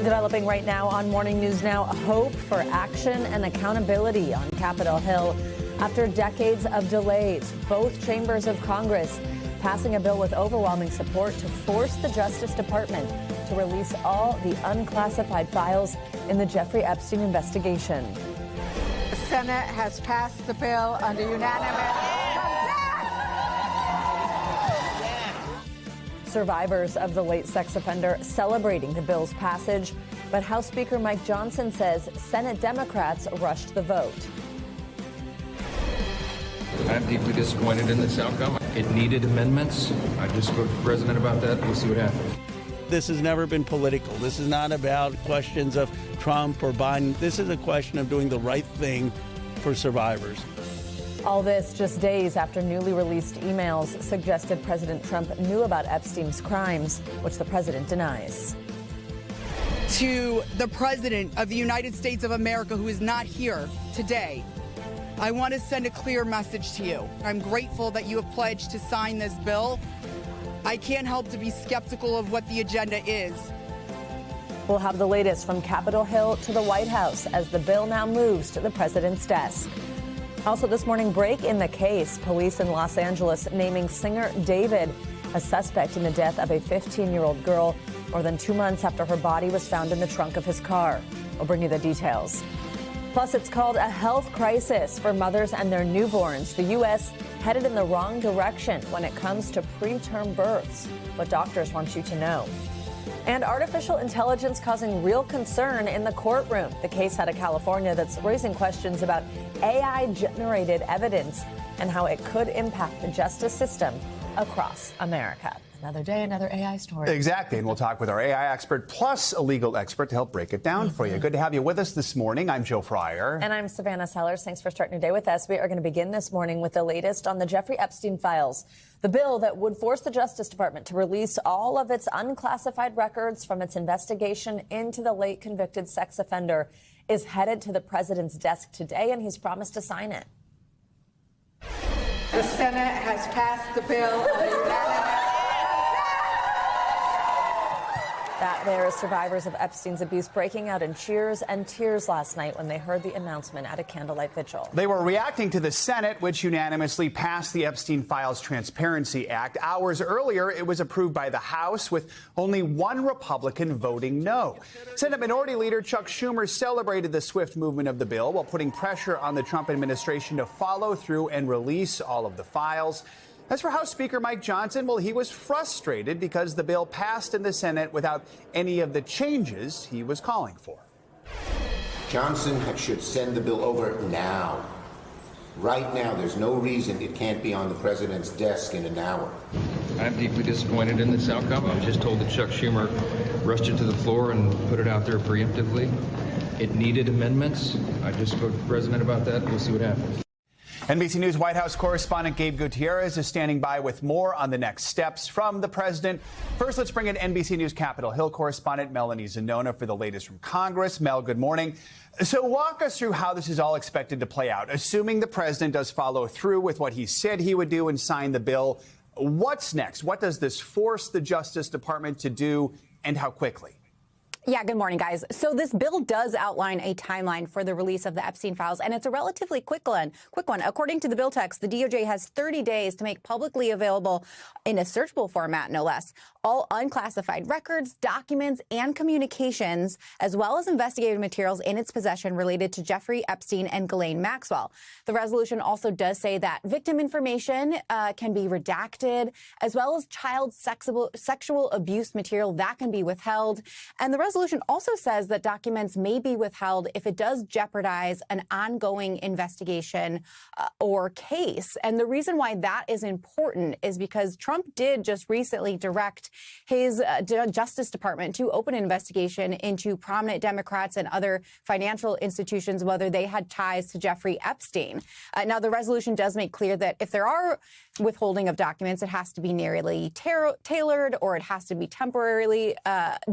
Developing right now on Morning News Now, hope for action and accountability on Capitol Hill. After decades of delays, both chambers of Congress passing a bill with overwhelming support to force the Justice Department to release all the unclassified files in the Jeffrey Epstein investigation. The Senate has passed the bill under unanimous. Survivors of the late sex offender celebrating the bill's passage, but House Speaker Mike Johnson says Senate Democrats rushed the vote. I'm deeply disappointed in this outcome. It needed amendments. I just spoke to the president about that. We'll see what happens. This has never been political. This is not about questions of Trump or Biden. This is a question of doing the right thing for survivors. All this just days after newly released emails suggested President Trump knew about Epstein's crimes, which the president denies. To the President of the United States of America, who is not here today, I want to send a clear message to you. I'm grateful that you have pledged to sign this bill. I can't help to be skeptical of what the agenda is. We'll have the latest from Capitol Hill to the White House as the bill now moves to the president's desk. Also this morning, break in the case. Police in Los Angeles naming singer David a suspect in the death of a 15-year-old girl more than 2 months after her body was found in the trunk of his car. We'll bring you the details. Plus, it's called a health crisis for mothers and their newborns. The U.S. headed in the wrong direction when it comes to preterm births. What doctors want you to know. And artificial intelligence causing real concern in the courtroom. The case out of California that's raising questions about AI-generated evidence and how it could impact the justice system across America. Another day, another AI story. Exactly, and we'll talk with our AI expert plus a legal expert to help break it down for you. Good to have you with us this morning. I'm Joe Fryer. And I'm Savannah Sellers. Thanks for starting your day with us. We are going to begin this morning with the latest on the Jeffrey Epstein files, the bill that would force the Justice Department to release all of its unclassified records from its investigation into the late convicted sex offender is headed to the president's desk today, and he's promised to sign it. The Senate has passed the bill under unanimous. That there is survivors of Epstein's abuse breaking out in cheers and tears last night when they heard the announcement at a candlelight vigil. They were reacting to the Senate, which unanimously passed the Epstein Files Transparency Act. Hours earlier, it was approved by the House, with only one Republican voting no. Senate Minority Leader Chuck Schumer celebrated the swift movement of the bill while putting pressure on the Trump administration to follow through and release all of the files. As for House Speaker Mike Johnson, well, he was frustrated because the bill passed in the Senate without any of the changes he was calling for. Johnson should send the bill over now. Right now, there's no reason it can't be on the president's desk in an hour. I'm deeply disappointed in this outcome. I was just told that Chuck Schumer rushed it to the floor and put it out there preemptively. It needed amendments. I just spoke to the president about that. We'll see what happens. NBC News White House correspondent Gabe Gutierrez is standing by with more on the next steps from the president. First, let's bring in NBC News Capitol Hill correspondent Melanie Zanona for the latest from Congress. Mel, good morning. So walk us through how this is all expected to play out. Assuming the president does follow through with what he said he would do and sign the bill, what's next? What does this force the Justice Department to do, and how quickly? Yeah, good morning, guys. So this bill does outline a timeline for the release of the Epstein files, and it's a relatively quick one. According to the bill text, the DOJ has 30 days to make publicly available in a searchable format, no less, all unclassified records, documents, and communications, as well as investigative materials in its possession related to Jeffrey Epstein and Ghislaine Maxwell. The resolution also does say that victim information can be redacted, as well as child sexual abuse material that can be withheld. And the resolution also says that documents may be withheld if it does jeopardize an ongoing investigation or case. And the reason why that is important is because Trump did just recently direct his Justice Department to open an investigation into prominent Democrats and other financial institutions, whether they had ties to Jeffrey Epstein. Now, the resolution does make clear that if there are withholding of documents, it has to be narrowly tailored or it has to be temporarily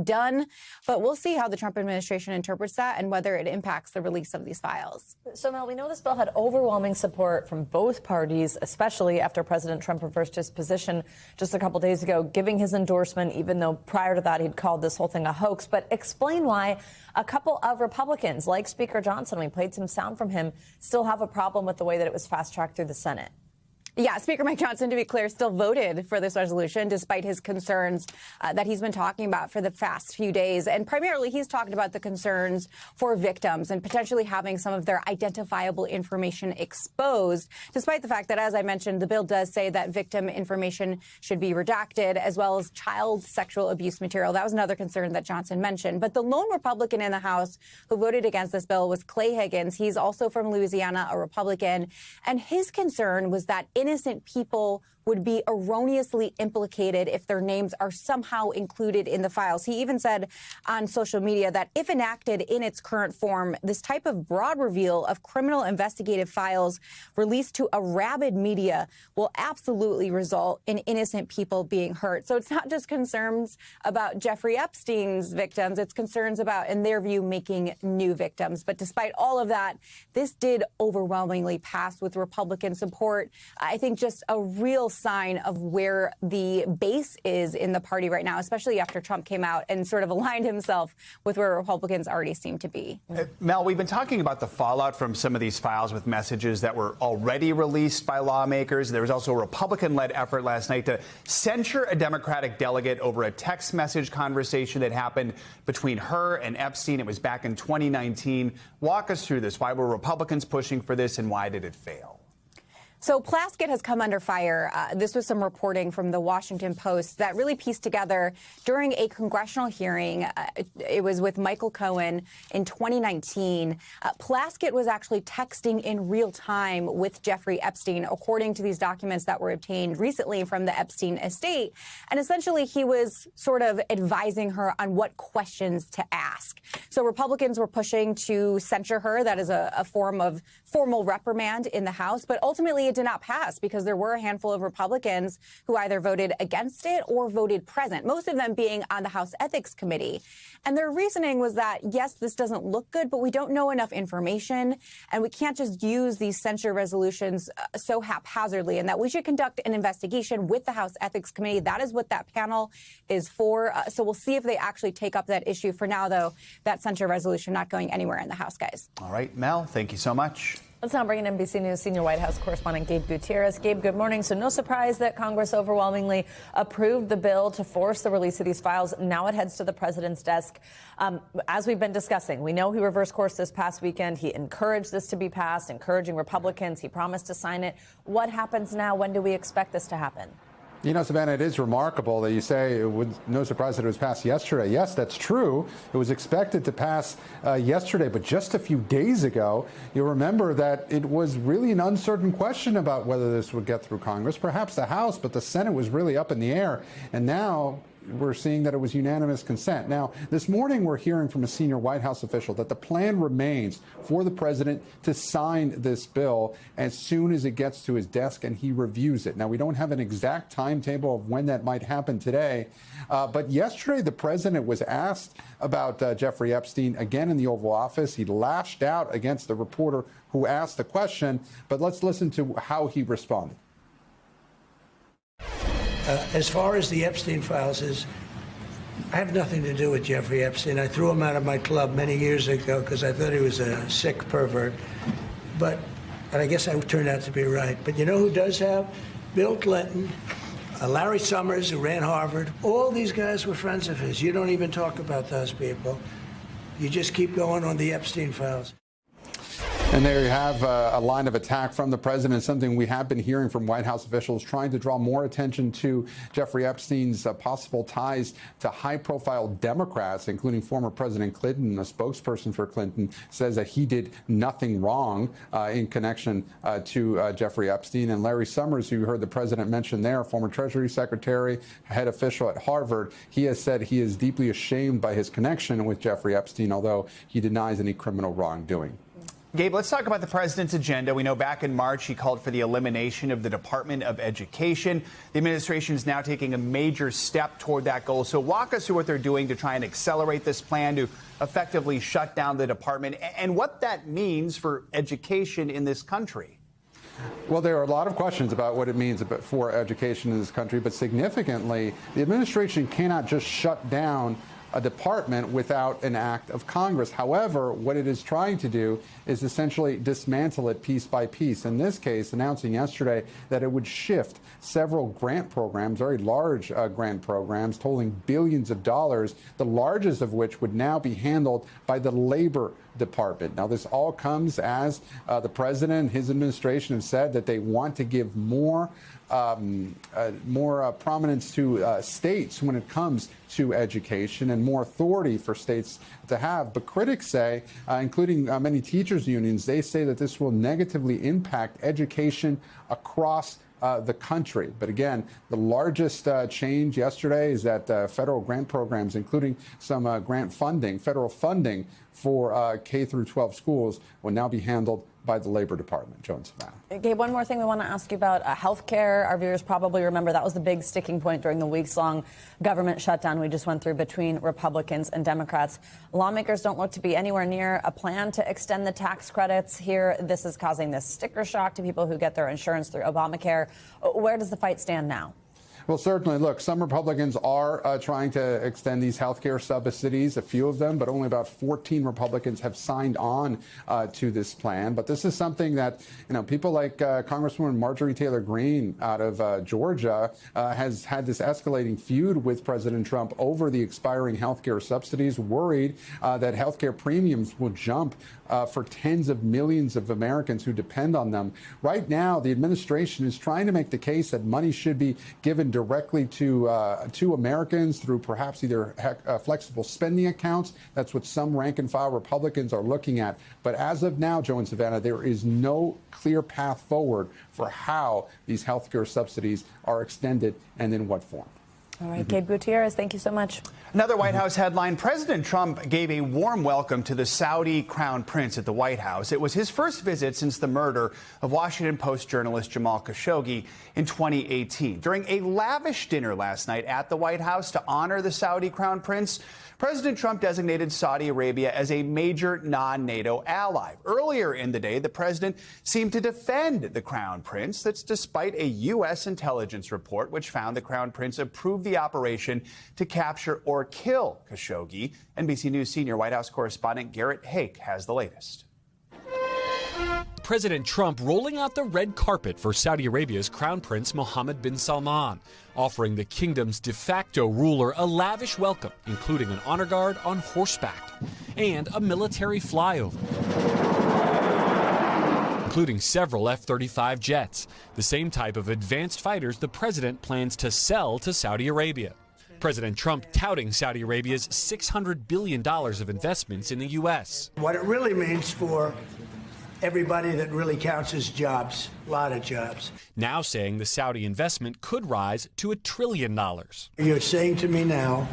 done. But we'll see how the Trump administration interprets that and whether it impacts the release of these files. So, Mel, we know this bill had overwhelming support from both parties, especially after President Trump reversed his position just a couple days ago, giving his endorsement, even though prior to that he'd called this whole thing a hoax. But explain why a couple of Republicans, like Speaker Johnson, we played some sound from him, still have a problem with the way that it was fast-tracked through the Senate. Yeah, Speaker Mike Johnson, to be clear, still voted for this resolution, despite his concerns that he's been talking about for the past few days. And primarily, he's talked about the concerns for victims and potentially having some of their identifiable information exposed, despite the fact that, as I mentioned, the bill does say that victim information should be redacted, as well as child sexual abuse material. That was another concern that Johnson mentioned. But the lone Republican in the House who voted against this bill was Clay Higgins. He's also from Louisiana, a Republican. And his concern was that innocent people would be erroneously implicated if their names are somehow included in the files. He even said on social media that if enacted in its current form, this type of broad reveal of criminal investigative files released to a rabid media will absolutely result in innocent people being hurt. So it's not just concerns about Jeffrey Epstein's victims, it's concerns about, in their view, making new victims. But despite all of that, this did overwhelmingly pass with Republican support. I think just a real sign of where the base is in the party right now, especially after Trump came out and sort of aligned himself with where Republicans already seem to be. Mel, we've been talking about the fallout from some of these files with messages that were already released by lawmakers. There was also a Republican-led effort last night to censure a Democratic delegate over a text message conversation that happened between her and Epstein. It was back in 2019. Walk us through this. Why were Republicans pushing for this, and why did it fail? So Plaskett has come under fire. This was some reporting from the Washington Post that really pieced together during a congressional hearing. It was with Michael Cohen in 2019. Plaskett was actually texting in real time with Jeffrey Epstein, according to these documents that were obtained recently from the Epstein estate. And essentially, he was sort of advising her on what questions to ask. So Republicans were pushing to censure her. That is a form of formal reprimand in the House. But ultimately, it did not pass because there were a handful of Republicans who either voted against it or voted present, most of them being on the House Ethics Committee. And their reasoning was that, yes, this doesn't look good, but we don't know enough information, and we can't just use these censure resolutions so haphazardly, and that we should conduct an investigation with the House Ethics Committee. That is what that panel is for. So we'll see if they actually take up that issue. For now, though, that censure resolution not going anywhere in the House, guys. All right, Mel, thank you so much. Let's now bring in NBC News senior White House correspondent Gabe Gutierrez. Gabe, good morning. So no surprise that Congress overwhelmingly approved the bill to force the release of these files. Now it heads to the president's desk. As we've been discussing, we know he reversed course this past weekend. He encouraged this to be passed, encouraging Republicans. He promised to sign it. What happens now? When do we expect this to happen? You know, Savannah, it is remarkable that you say it was no surprise that it was passed yesterday. Yes, that's true. It was expected to pass yesterday, but just a few days ago, you'll remember that it was really an uncertain question about whether this would get through Congress, perhaps the House, but the Senate was really up in the air. And now we're seeing that it was unanimous consent. Now, this morning we're hearing from a senior White House official that the plan remains for the president to sign this bill as soon as it gets to his desk and he reviews it. Now, we don't have an exact timetable of when that might happen today, but yesterday the president was asked about Jeffrey Epstein again in the Oval Office. He lashed out against the reporter who asked the question, but let's listen to how he responded. As far as the Epstein files I have nothing to do with Jeffrey Epstein. I threw him out of my club many years ago because I thought he was a sick pervert. And I guess I turned out to be right. But you know who does have? Bill Clinton, Larry Summers, who ran Harvard. All these guys were friends of his. You don't even talk about those people. You just keep going on the Epstein files. And there you have a line of attack from the president, something we have been hearing from White House officials trying to draw more attention to Jeffrey Epstein's possible ties to high-profile Democrats, including former President Clinton. A spokesperson for Clinton says that he did nothing wrong in connection to Jeffrey Epstein. And Larry Summers, who you heard the president mention there, former Treasury Secretary, head official at Harvard, he has said he is deeply ashamed by his connection with Jeffrey Epstein, although he denies any criminal wrongdoing. Gabe, let's talk about the president's agenda. We know back in March he called for the elimination of the Department of Education. The administration is now taking a major step toward that goal. So walk us through what they're doing to try and accelerate this plan to effectively shut down the department and what that means for education in this country. Well, there are a lot of questions about what it means for education in this country, but significantly, the administration cannot just shut down a department without an act of Congress. However, what it is trying to do is essentially dismantle it piece by piece. In this case, announcing yesterday that it would shift several grant programs, very large grant programs, totaling billions of dollars, the largest of which would now be handled by the Labor Department. Now, this all comes as the president and his administration have said that they want to give more prominence to states when it comes to education and more authority for states to have. But critics say, including many teachers' unions, they say that this will negatively impact education across the country. But again, the largest change yesterday is that federal grant programs, including some grant funding, federal funding for K through 12 schools, will now be handled by the Labor Department. Joan Savannah. Gabe, one more thing we want to ask you about health care. Our viewers probably remember that was the big sticking point during the weeks-long government shutdown we just went through between Republicans and Democrats. Lawmakers don't look to be anywhere near a plan to extend the tax credits here. This is causing this sticker shock to people who get their insurance through Obamacare. Where does the fight stand now? Well, certainly, look, some Republicans are trying to extend these health care subsidies, a few of them, but only about 14 Republicans have signed on to this plan. But this is something that, people like Congresswoman Marjorie Taylor Greene out of Georgia has had this escalating feud with President Trump over the expiring health care subsidies, worried that health care premiums will jump for tens of millions of Americans who depend on them. Right now, the administration is trying to make the case that money should be given directly to Americans through perhaps either flexible spending accounts. That's what some rank-and-file Republicans are looking at. But as of now, Joe and Savannah, there is no clear path forward for how these health care subsidies are extended and in what form. All right, Gabe Gutierrez, thank you so much. Another White House headline, President Trump gave a warm welcome to the Saudi Crown Prince at the White House. It was his first visit since the murder of Washington Post journalist Jamal Khashoggi in 2018. During a lavish dinner last night at the White House to honor the Saudi Crown Prince, President Trump designated Saudi Arabia as a major non-NATO ally. Earlier in the day, the president seemed to defend the Crown Prince. That's despite a U.S. intelligence report which found the Crown Prince approved the operation to capture or kill Khashoggi. NBC News senior White House correspondent Garrett Hake has the latest. President Trump rolling out the red carpet for Saudi Arabia's Crown Prince Mohammed bin Salman, offering the kingdom's de facto ruler a lavish welcome, including an honor guard on horseback and a military flyover, including several F-35 jets, the same type of advanced fighters the president plans to sell to Saudi Arabia. President Trump touting Saudi Arabia's $600 billion of investments in the U.S. What it really means for everybody that really counts is jobs, a lot of jobs. Now saying the Saudi investment could rise to $1 trillion. You're saying to me now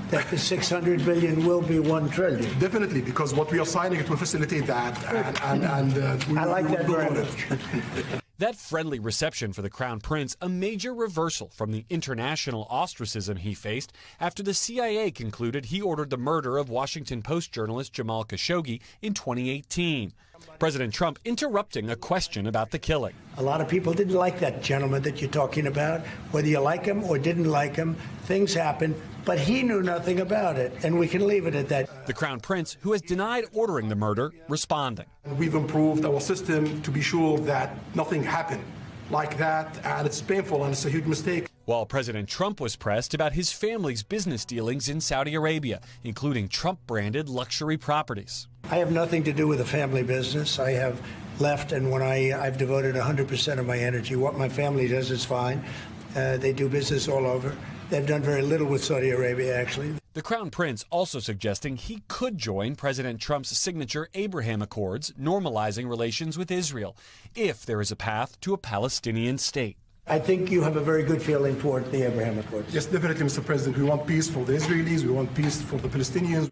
that the $600 billion will be $1 trillion. Definitely, because what we are signing, it will facilitate that. I like that very much. That friendly reception for the Crown Prince, a major reversal from the international ostracism he faced after the CIA concluded he ordered the murder of Washington Post journalist Jamal Khashoggi in 2018. President Trump interrupting a question about the killing. A lot of people didn't like that gentleman that you're talking about. Whether you like him or didn't like him, things happen, but he knew nothing about it, and we can leave it at that. The Crown Prince, who has denied ordering the murder, responding. We've improved our system to be sure that nothing happened like that, and it's painful and it's a huge mistake. While President Trump was pressed about his family's business dealings in Saudi Arabia, including Trump-branded luxury properties. I have nothing to do with the family business. I have left, and when I've devoted 100% of my energy. What my family does is fine. They do business all over. They've done very little with Saudi Arabia, actually. The Crown Prince also suggesting he could join President Trump's signature Abraham Accords, normalizing relations with Israel, if there is a path to a Palestinian state. I think you have a very good feeling toward the Abraham Accords. Yes, definitely, Mr. President. We want peace for the Israelis. We want peace for the Palestinians.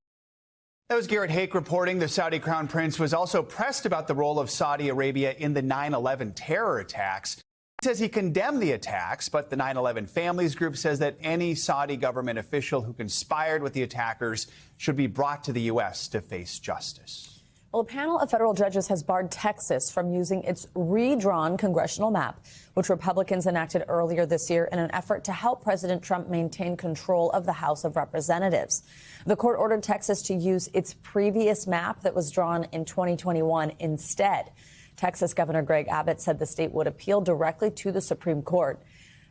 That was Garrett Hake reporting. The Saudi Crown Prince was also pressed about the role of Saudi Arabia in the 9/11 terror attacks. He says he condemned the attacks, but the 9/11 Families Group says that any Saudi government official who conspired with the attackers should be brought to the U.S. to face justice. Well, a panel of federal judges has barred Texas from using its redrawn congressional map, which Republicans enacted earlier this year in an effort to help President Trump maintain control of the House of Representatives. The court ordered Texas to use its previous map that was drawn in 2021 instead. Texas Governor Greg Abbott said the state would appeal directly to the Supreme Court.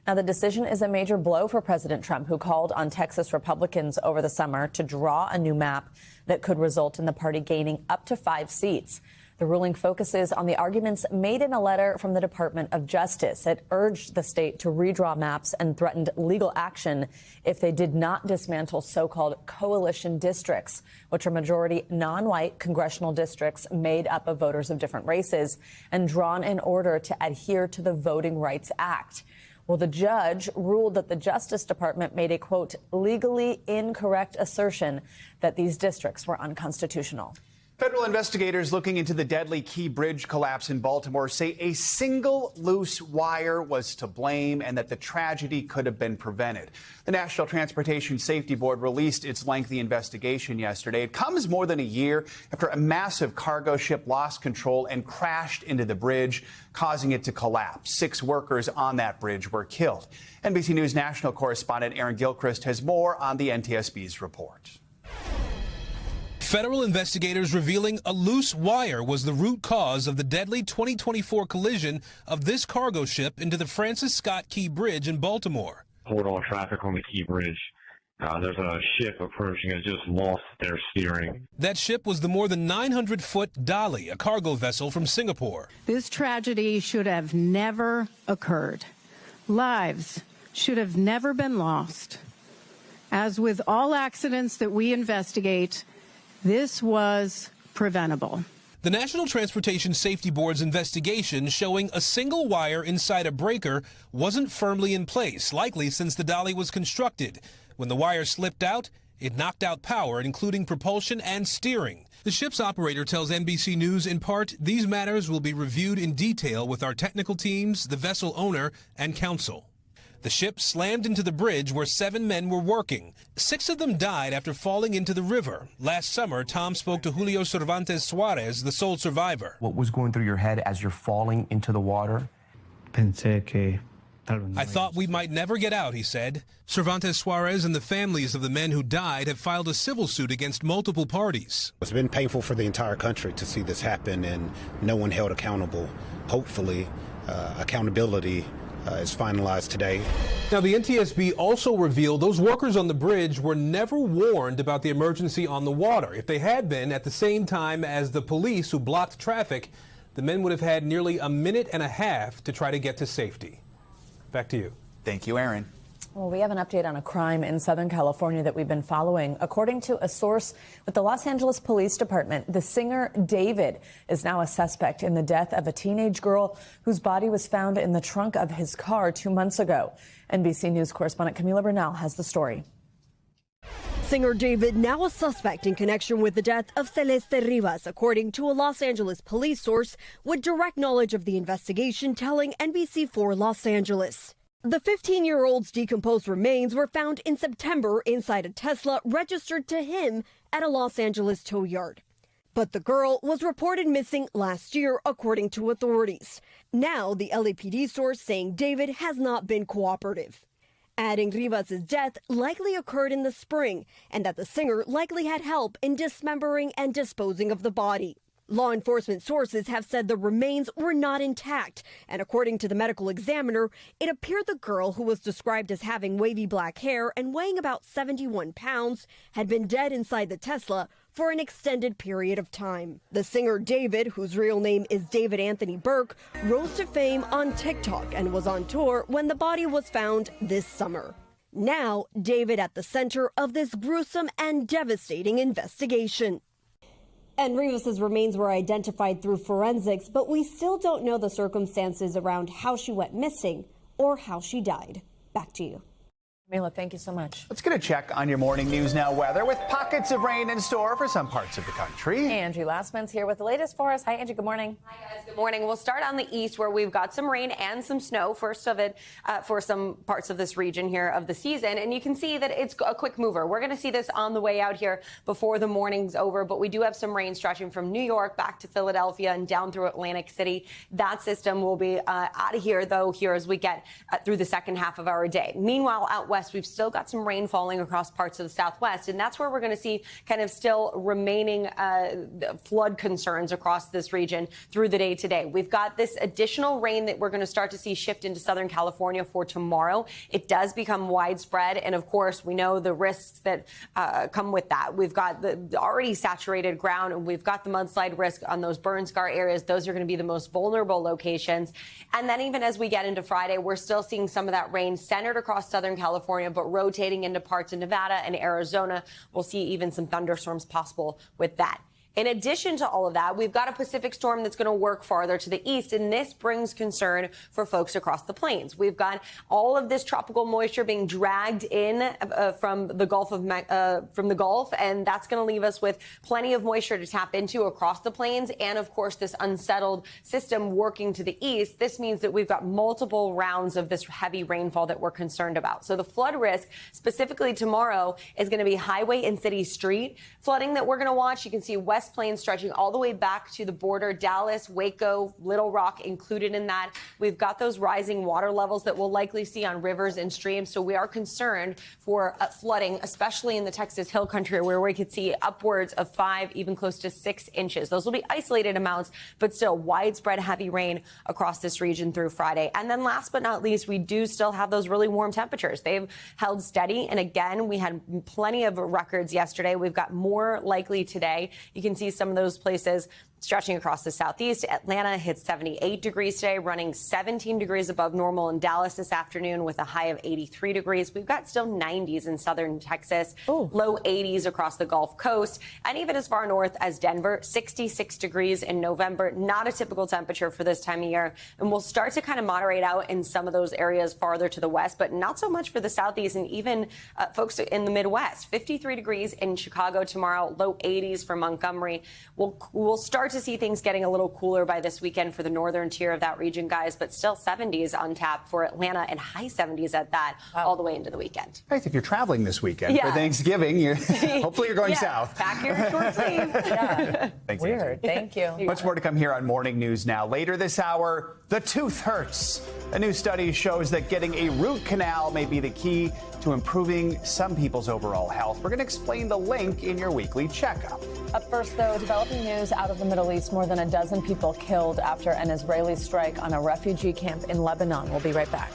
Now, the decision is a major blow for President Trump, who called on Texas Republicans over the summer to draw a new map that could result in the party gaining up to 5 seats. The ruling focuses on the arguments made in a letter from the Department of Justice. It urged the state to redraw maps and threatened legal action if they did not dismantle so-called coalition districts, which are majority non-white congressional districts made up of voters of different races and drawn in order to adhere to the Voting Rights Act. Well, the judge ruled that the Justice Department made a, quote, legally incorrect assertion that these districts were unconstitutional. Federal investigators looking into the deadly Key Bridge collapse in Baltimore say a single loose wire was to blame and that the tragedy could have been prevented. The National Transportation Safety Board released its lengthy investigation yesterday. It comes more than a year after a massive cargo ship lost control and crashed into the bridge, causing it to collapse. 6 workers on that bridge were killed. NBC News national correspondent Aaron Gilchrist has more on the NTSB's report. Federal investigators revealing a loose wire was the root cause of the deadly 2024 collision of this cargo ship into the Francis Scott Key Bridge in Baltimore. Hold on traffic on the Key Bridge. There's a ship approaching. It just lost their steering. That ship was the more than 900-foot Dolly, a cargo vessel from Singapore. This tragedy should have never occurred. Lives should have never been lost. As with all accidents that we investigate, this was preventable. The National Transportation Safety Board's investigation showing a single wire inside a breaker wasn't firmly in place, likely since the Dolly was constructed. When the wire slipped out, it knocked out power, including propulsion and steering. The ship's operator tells NBC News in part, these matters will be reviewed in detail with our technical teams, the vessel owner, and counsel. The ship slammed into the bridge where 7 men were working. 6 of them died after falling into the river. Last summer, Tom spoke to Julio Cervantes Suarez, the sole survivor. What was going through your head as you're falling into the water? I thought we might never get out, he said. Cervantes Suarez and the families of the men who died have filed a civil suit against multiple parties. It's been painful for the entire country to see this happen and no one held accountable. Hopefully, accountability is finalized today. Now, the NTSB also revealed those workers on the bridge were never warned about the emergency on the water. If they had been at the same time as the police who blocked traffic, the men would have had nearly a minute and a half to try to get to safety. Back to you. Thank you, Aaron. Well, we have an update on a crime in Southern California that we've been following. According to a source with the Los Angeles Police Department, the singer David is now a suspect in the death of a teenage girl whose body was found in the trunk of his car 2 months ago. NBC News correspondent Camila Bernal has the story. Singer David now a suspect in connection with the death of Celeste Rivas, according to a Los Angeles police source with direct knowledge of the investigation, telling NBC4 Los Angeles. The 15-year-old's decomposed remains were found in September inside a Tesla registered to him at a Los Angeles tow yard. But the girl was reported missing last year, according to authorities. Now, the LAPD source saying David has not been cooperative, adding Rivas' death likely occurred in the spring and that the singer likely had help in dismembering and disposing of the body. Law enforcement sources have said the remains were not intact, and according to the medical examiner, it appeared the girl, who was described as having wavy black hair and weighing about 71 pounds, had been dead inside the Tesla for an extended period of time. The singer David, whose real name is David Anthony Burke, rose to fame on TikTok and was on tour when the body was found this summer. Now, David at the center of this gruesome and devastating investigation. And Rivas' remains were identified through forensics, but we still don't know the circumstances around how she went missing or how she died. Back to you. Mila, thank you so much. Let's get a check on your morning news now weather with pockets of rain in store for some parts of the country. Angie Lastman's here with the latest for us. Hi, Angie. Good morning. Hi, guys. Good morning. We'll start on the east where we've got some rain and some snow. First of it for some parts of this region here of the season. And you can see that it's a quick mover. We're going to see this on the way out here before the morning's over. But we do have some rain stretching from New York back to Philadelphia and down through Atlantic City. That system will be out of here, though, here as we get through the second half of our day. Meanwhile, out west, we've still got some rain falling across parts of the southwest, and that's where we're going to see kind of still remaining flood concerns across this region through the day today. We've got this additional rain that we're going to start to see shift into Southern California for tomorrow. It does become widespread, and of course, we know the risks that come with that. We've got the already saturated ground, and we've got the mudslide risk on those burn scar areas. Those are going to be the most vulnerable locations. And then even as we get into Friday, we're still seeing some of that rain centered across Southern California, but rotating into parts of Nevada and Arizona. We'll see even some thunderstorms possible with that. In addition to all of that, we've got a Pacific storm that's going to work farther to the east, and this brings concern for folks across the plains. We've got all of this tropical moisture being dragged in from the Gulf, and that's going to leave us with plenty of moisture to tap into across the plains, and of course this unsettled system working to the east. This means that we've got multiple rounds of this heavy rainfall that we're concerned about. So the flood risk specifically tomorrow is going to be highway and city street flooding that we're going to watch. You can see West Plains stretching all the way back to the border, Dallas, Waco, Little Rock included in that. We've got those rising water levels that we'll likely see on rivers and streams. So we are concerned for flooding, especially in the Texas Hill Country, where we could see upwards of 5, even close to 6 inches. Those will be isolated amounts, but still widespread heavy rain across this region through Friday. And then last but not least, we do still have those really warm temperatures. They've held steady. And again, we had plenty of records yesterday. We've got more likely today. You can see some of those places stretching across the southeast. Atlanta hit 78 degrees today, running 17 degrees above normal in Dallas this afternoon with a high of 83 degrees. We've got still 90s in southern Texas, low 80s across the Gulf Coast, and even as far north as Denver, 66 degrees in November. Not a typical temperature for this time of year. And we'll start to kind of moderate out in some of those areas farther to the west, but not so much for the southeast and even folks in the Midwest. 53 degrees in Chicago tomorrow, low 80s for Montgomery. We'll start to see things getting a little cooler by this weekend for the northern tier of that region, guys, but still 70s on tap for Atlanta and high 70s at that all the way into the weekend. Right, if you're traveling this weekend for Thanksgiving, hopefully you're going south. Pack your short sleeve. Thanks, Weird. Thank you. Much more to come here on Morning News Now. Later this hour, the tooth hurts. A new study shows that getting a root canal may be the key to improving some people's overall health. We're going to explain the link in your weekly checkup. Up first, though, developing news out of the Middle East. More than a dozen people killed after an Israeli strike on a refugee camp in Lebanon. We'll be right back.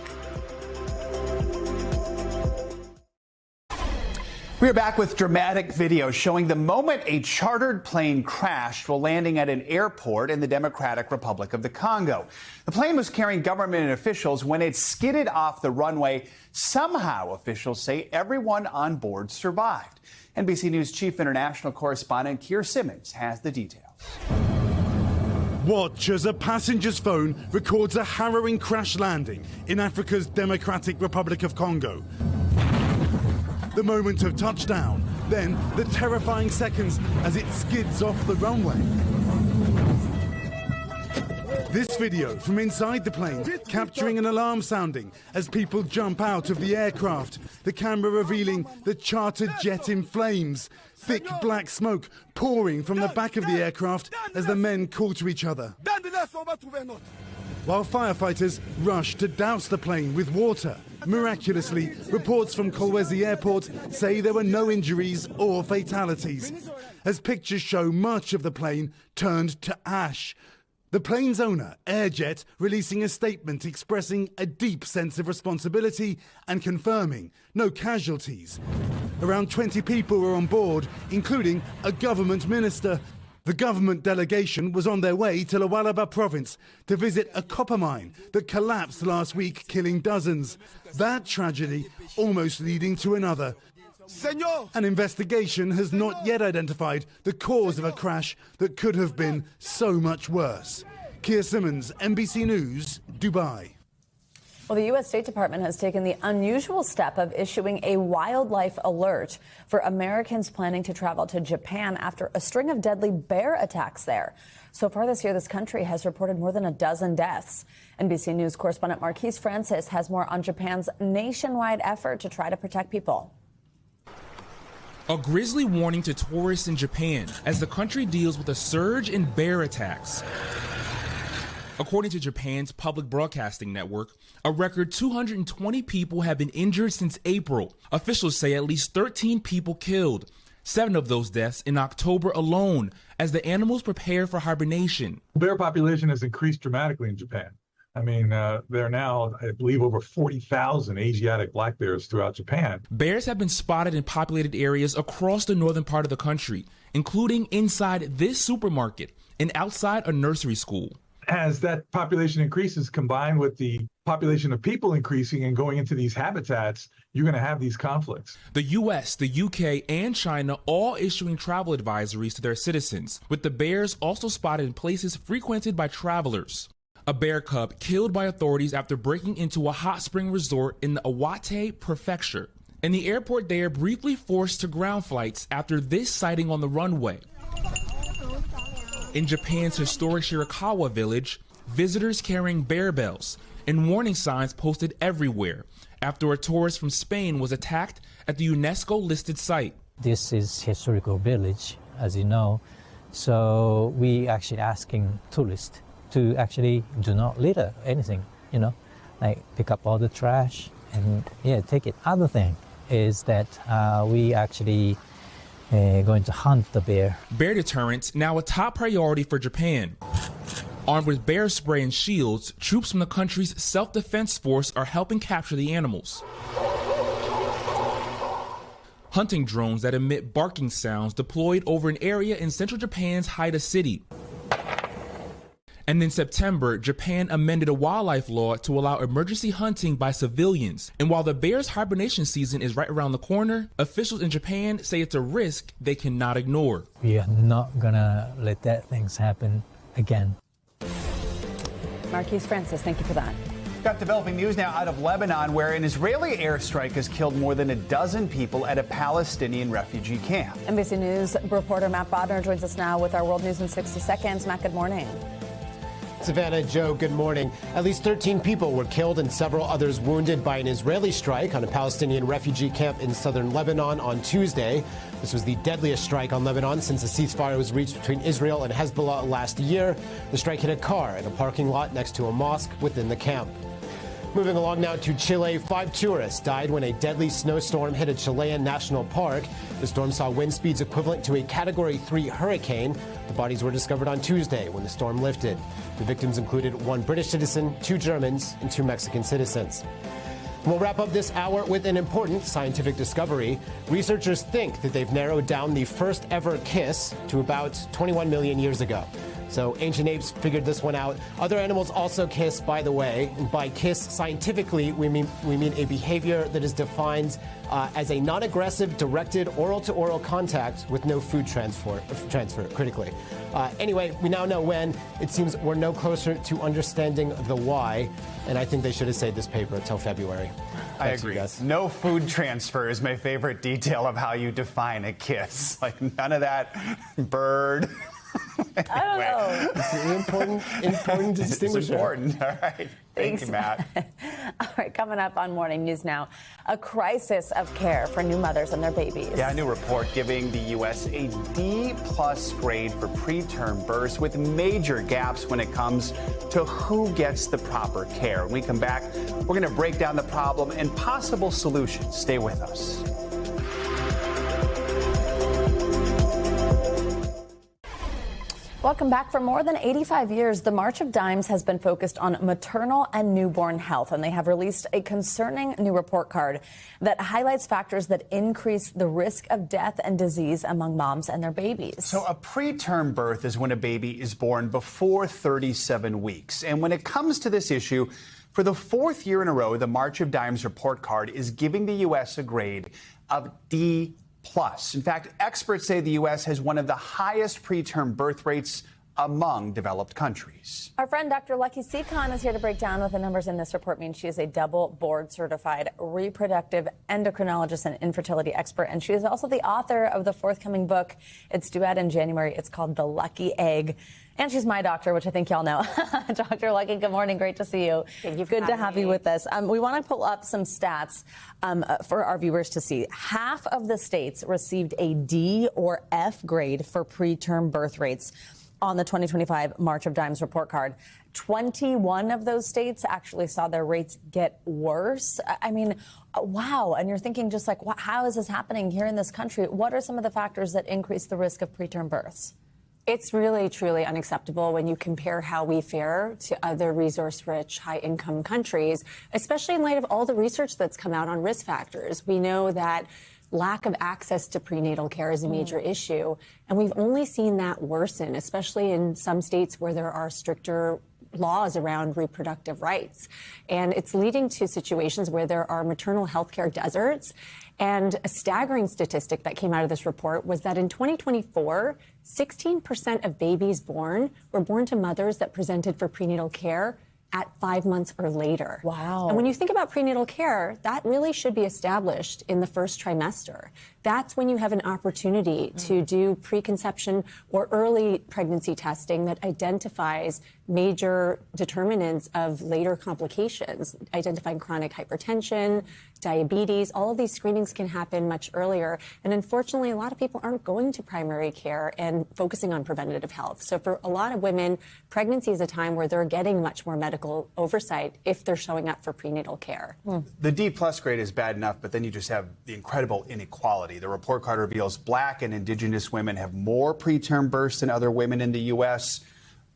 We are back with dramatic video showing the moment a chartered plane crashed while landing at an airport in the Democratic Republic of the Congo. The plane was carrying government officials when it skidded off the runway. Somehow, officials say everyone on board survived. NBC News chief international correspondent Keir Simmons has the details. Watch as a passenger's phone records a harrowing crash landing in Africa's Democratic Republic of Congo. The moment of touchdown, then the terrifying seconds as it skids off the runway. This video from inside the plane, capturing an alarm sounding as people jump out of the aircraft. The camera revealing the chartered jet in flames, thick black smoke pouring from the back of the aircraft as the men call to each other. While firefighters rush to douse the plane with water. Miraculously, reports from Kolwezi Airport say there were no injuries or fatalities, as pictures show much of the plane turned to ash. The plane's owner, Airjet, releasing a statement expressing a deep sense of responsibility and confirming no casualties. Around 20 people were on board, including a government minister. The government delegation was on their way to Lualaba province to visit a copper mine that collapsed last week, killing dozens. That tragedy almost leading to another. An investigation has not yet identified the cause of a crash that could have been so much worse. Keir Simmons, NBC News, Dubai. Well, the U.S. State Department has taken the unusual step of issuing a wildlife alert for Americans planning to travel to Japan after a string of deadly bear attacks there. So far this year, this country has reported more than a dozen deaths. NBC News correspondent Marquise Francis has more on Japan's nationwide effort to try to protect people. A grisly warning to tourists in Japan as the country deals with a surge in bear attacks. According to Japan's public broadcasting network, a record 220 people have been injured since April. Officials say at least 13 people killed, 7 of those deaths in October alone, as the animals prepare for hibernation. Bear population has increased dramatically in Japan. I mean, there are now, I believe, over 40,000 Asiatic black bears throughout Japan. Bears have been spotted in populated areas across the northern part of the country, including inside this supermarket and outside a nursery school. As that population increases, combined with the population of people increasing and going into these habitats, you're going to have these conflicts. The U.S., the U.K., and China all issuing travel advisories to their citizens, with the bears also spotted in places frequented by travelers. A bear cub killed by authorities after breaking into a hot spring resort in the Iwate Prefecture, and the airport there briefly forced to ground flights after this sighting on the runway. In Japan's historic Shirakawa village, visitors carrying bear bells and warning signs posted everywhere after a tourist from Spain was attacked at the UNESCO-listed site. This is historical village, as you know, so we actually asking tourists to actually do not litter anything, like pick up all the trash and take it. Other thing is that we actually going to hunt the bear. Bear deterrence now a top priority for Japan. Armed with bear spray and shields, troops from the country's self-defense force are helping capture the animals. Hunting drones that emit barking sounds deployed over an area in central Japan's Haida City. And in September, Japan amended a wildlife law to allow emergency hunting by civilians. And while the bear's hibernation season is right around the corner, officials in Japan say it's a risk they cannot ignore. We are not gonna let that things happen again. Marquise Francis, thank you for that. Got developing news now out of Lebanon, where an Israeli airstrike has killed more than a dozen people at a Palestinian refugee camp. NBC News reporter Matt Bodner joins us now with our World News in 60 Seconds. Matt, good morning. Savannah, Joe, good morning. At least 13 people were killed and several others wounded by an Israeli strike on a Palestinian refugee camp in southern Lebanon on Tuesday. This was the deadliest strike on Lebanon since a ceasefire was reached between Israel and Hezbollah last year. The strike hit a car in a parking lot next to a mosque within the camp. Moving along now to Chile, 5 tourists died when a deadly snowstorm hit a Chilean national park. The storm saw wind speeds equivalent to a Category 3 hurricane. The bodies were discovered on Tuesday when the storm lifted. The victims included 1 British citizen, 2 Germans, and 2 Mexican citizens. We'll wrap up this hour with an important scientific discovery. Researchers think that they've narrowed down the first ever kiss to about 21 million years ago. So ancient apes figured this one out. Other animals also kiss, by the way. And by kiss, scientifically, we mean a behavior that is defined as a non-aggressive, directed oral-to-oral contact with no food transfer, critically. Anyway, we now know when. It seems we're no closer to understanding the why. And I think they should have saved this paper until February. I agree. No food transfer is my favorite detail of how you define a kiss. Like, none of that bird. I don't know. It's important to distinguish. It's important. All right. Thank you, Matt. All right, coming up on Morning News Now, a crisis of care for new mothers and their babies. Yeah, a new report giving the U.S. a D+ grade for preterm births, with major gaps when it comes to who gets the proper care. When we come back, we're going to break down the problem and possible solutions. Stay with us. Welcome back. For more than 85 years, the March of Dimes has been focused on maternal and newborn health, and they have released a concerning new report card that highlights factors that increase the risk of death and disease among moms and their babies. So a preterm birth is when a baby is born before 37 weeks. And when it comes to this issue, for the 4th year in a row, the March of Dimes report card is giving the U.S. a grade of D+. In fact, experts say the U.S. has one of the highest preterm birth rates among developed countries. Our friend Dr. Lucky Seacon is here to break down what the numbers in this report mean. She is a double board certified reproductive endocrinologist and infertility expert, and she is also the author of the forthcoming book. It's due out in January. It's called The Lucky Egg. And she's my doctor, which I think y'all know. Dr. Lucky, good morning. Great to see you. Thank you for Good to have me. you with us. We want to pull up some stats for our viewers to see. Half of the states received a D or F grade for preterm birth rates on the 2025 March of Dimes report card. 21 of those states actually saw their rates get worse. I mean, wow. And you're thinking just like, how is this happening here in this country? What are some of the factors that increase the risk of preterm births? It's really, truly unacceptable when you compare how we fare to other resource-rich, high-income countries, especially in light of all the research that's come out on risk factors. We know that lack of access to prenatal care is a major issue, and we've only seen that worsen, especially in some states where there are stricter laws around reproductive rights. And it's leading to situations where there are maternal health care deserts. And a staggering statistic that came out of this report was that in 2024, 16% of babies born were born to mothers that presented for prenatal care at 5 months or later. Wow. And when you think about prenatal care, that really should be established in the first trimester. That's when you have an opportunity to do preconception or early pregnancy testing that identifies major determinants of later complications, identifying chronic hypertension, diabetes. All of these screenings can happen much earlier. And unfortunately, a lot of people aren't going to primary care and focusing on preventative health. So for a lot of women, pregnancy is a time where they're getting much more medical oversight if they're showing up for prenatal care. The D+ grade is bad enough, but then you just have the incredible inequality. The report card reveals Black and Indigenous women have more preterm births than other women in the U.S.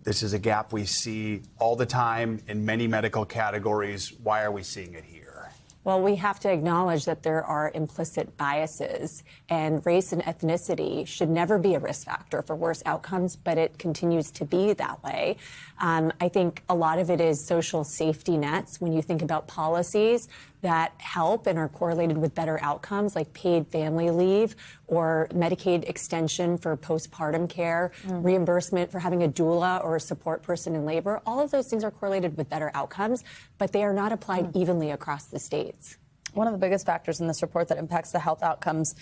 This is a gap we see all the time in many medical categories. Why are we seeing it here? Well, we have to acknowledge that there are implicit biases, and race and ethnicity should never be a risk factor for worse outcomes, but it continues to be that way. I think a lot of it is social safety nets. When you think about policies that help and are correlated with better outcomes, like paid family leave or Medicaid extension for postpartum care, reimbursement for having a doula or a support person in labor, all of those things are correlated with better outcomes, but they are not applied evenly across the states. One of the biggest factors in this report that impacts the health outcomes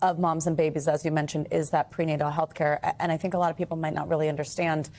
of moms and babies, as you mentioned, is that prenatal health care. And I think a lot of people might not really understand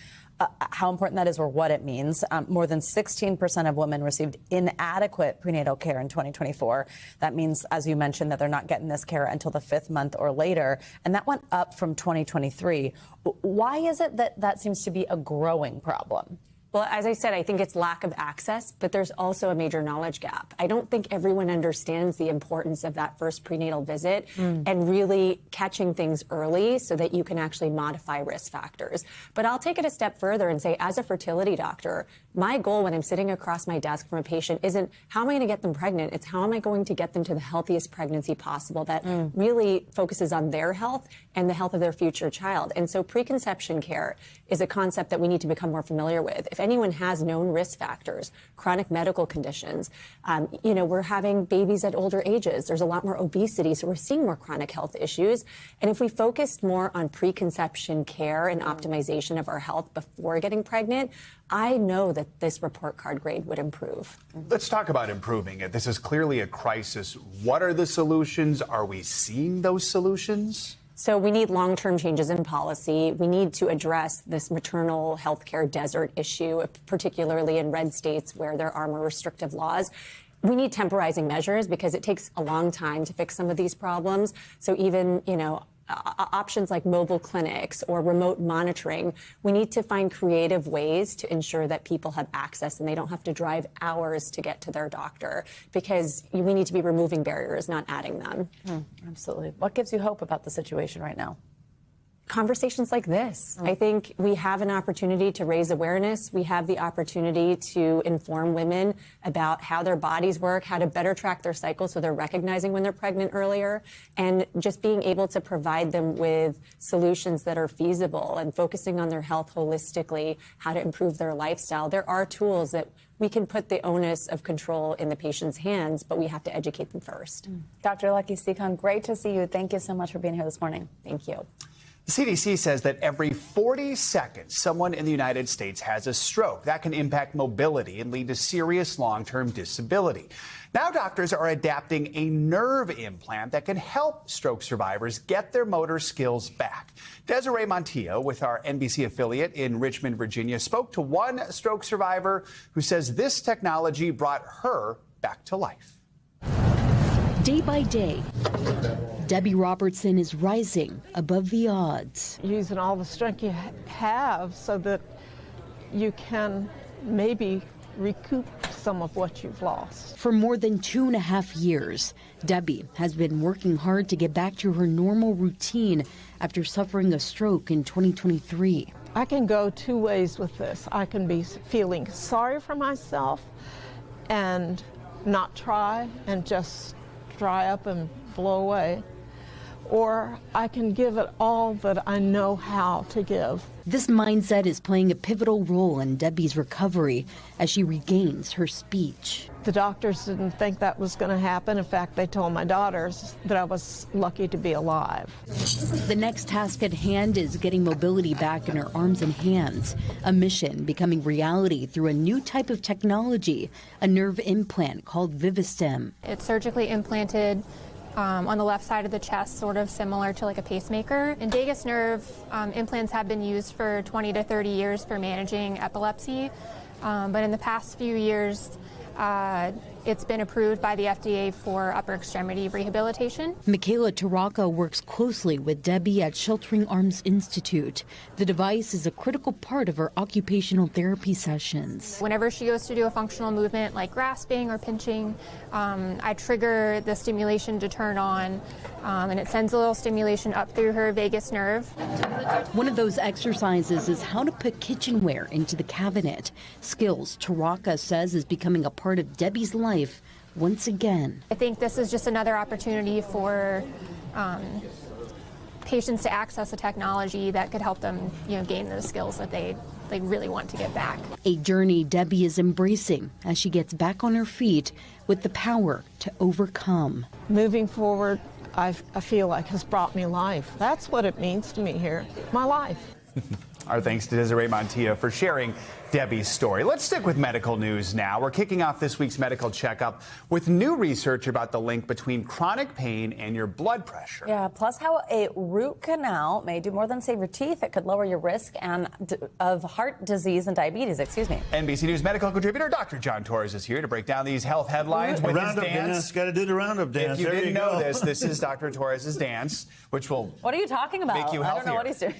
how important that is or what it means. More than 16% of women received inadequate prenatal care in 2024. That means, as you mentioned, that they're not getting this care until the 5th month or later. And that went up from 2023. Why is it that that seems to be a growing problem? Well, as I said, I think it's lack of access, but there's also a major knowledge gap. I don't think everyone understands the importance of that first prenatal visit and really catching things early so that you can actually modify risk factors. But I'll take it a step further and say, as a fertility doctor, my goal when I'm sitting across my desk from a patient isn't how am I going to get them pregnant? It's how am I going to get them to the healthiest pregnancy possible that really focuses on their health and the health of their future child. And so preconception care is a concept that we need to become more familiar with. If anyone has known risk factors, chronic medical conditions, we're having babies at older ages. There's a lot more obesity, so we're seeing more chronic health issues. And if we focused more on preconception care and optimization of our health before getting pregnant, I know that this report card grade would improve. Let's talk about improving it. This is clearly a crisis. What are the solutions? Are we seeing those solutions? So we need long-term changes in policy. We need to address this maternal health care desert issue, particularly in red states where there are more restrictive laws. We need temporizing measures because it takes a long time to fix some of these problems. So even, options like mobile clinics or remote monitoring, we need to find creative ways to ensure that people have access and they don't have to drive hours to get to their doctor, because we need to be removing barriers, not adding them. Absolutely. What gives you hope about the situation right now? Conversations like this. I think we have an opportunity to raise awareness. We have the opportunity to inform women about how their bodies work, how to better track their cycle so they're recognizing when they're pregnant earlier, and just being able to provide them with solutions that are feasible and focusing on their health holistically, how to improve their lifestyle. There are tools that we can put the onus of control in the patient's hands, but we have to educate them first. Dr. Lucky Seacon, great to see you. Thank you so much for being here this morning. Thank you. The CDC says that every 40 seconds, someone in the United States has a stroke. That can impact mobility and lead to serious long-term disability. Now doctors are adapting a nerve implant that can help stroke survivors get their motor skills back. Desiree Montiel with our NBC affiliate in Richmond, Virginia, spoke to one stroke survivor who says this technology brought her back to life. Day by day, Debbie Robertson is rising above the odds. Using all the strength you have so that you can maybe recoup some of what you've lost. For more than 2.5 years, Debbie has been working hard to get back to her normal routine after suffering a stroke in 2023. I can go two ways with this. I can be feeling sorry for myself and not try and just dry up and blow away, or I can give it all that I know how to give. This mindset is playing a pivotal role in Debbie's recovery as she regains her speech. The doctors didn't think that was going to happen. In fact, they told my daughters that I was lucky to be alive. The next task at hand is getting mobility back in her arms and hands, a mission becoming reality through a new type of technology, a nerve implant called Vivistem. It's surgically implanted on the left side of the chest, sort of similar to like a pacemaker. And vagus nerve implants have been used for 20 to 30 years for managing epilepsy, but in the past few years, it's been approved by the FDA for upper extremity rehabilitation. Michaela Taraka works closely with Debbie at Sheltering Arms Institute. The device is a critical part of her occupational therapy sessions. Whenever she goes to do a functional movement like grasping or pinching, I trigger the stimulation to turn on, and it sends a little stimulation up through her vagus nerve. One of those exercises is how to put kitchenware into the cabinet. Skills Taraka says is becoming a part of Debbie's life once again. I think this is just another opportunity for patients to access a technology that could help them, gain those skills that they really want to get back. A journey Debbie is embracing as she gets back on her feet with the power to overcome. Moving forward, I feel like has brought me life. That's what it means to me here, my life. Our thanks to Desiree Montiel for sharing Debbie's story. Let's stick with medical news now. We're kicking off this week's medical checkup with new research about the link between chronic pain and your blood pressure. Yeah, plus how a root canal may do more than save your teeth. It could lower your risk of heart disease and diabetes, NBC News medical contributor Dr. John Torres is here to break down these health headlines with his dance. Got to do the roundup dance. If you didn't know this is Dr. Torres' dance, which will What are you talking about? make you healthier. I don't know what he's doing.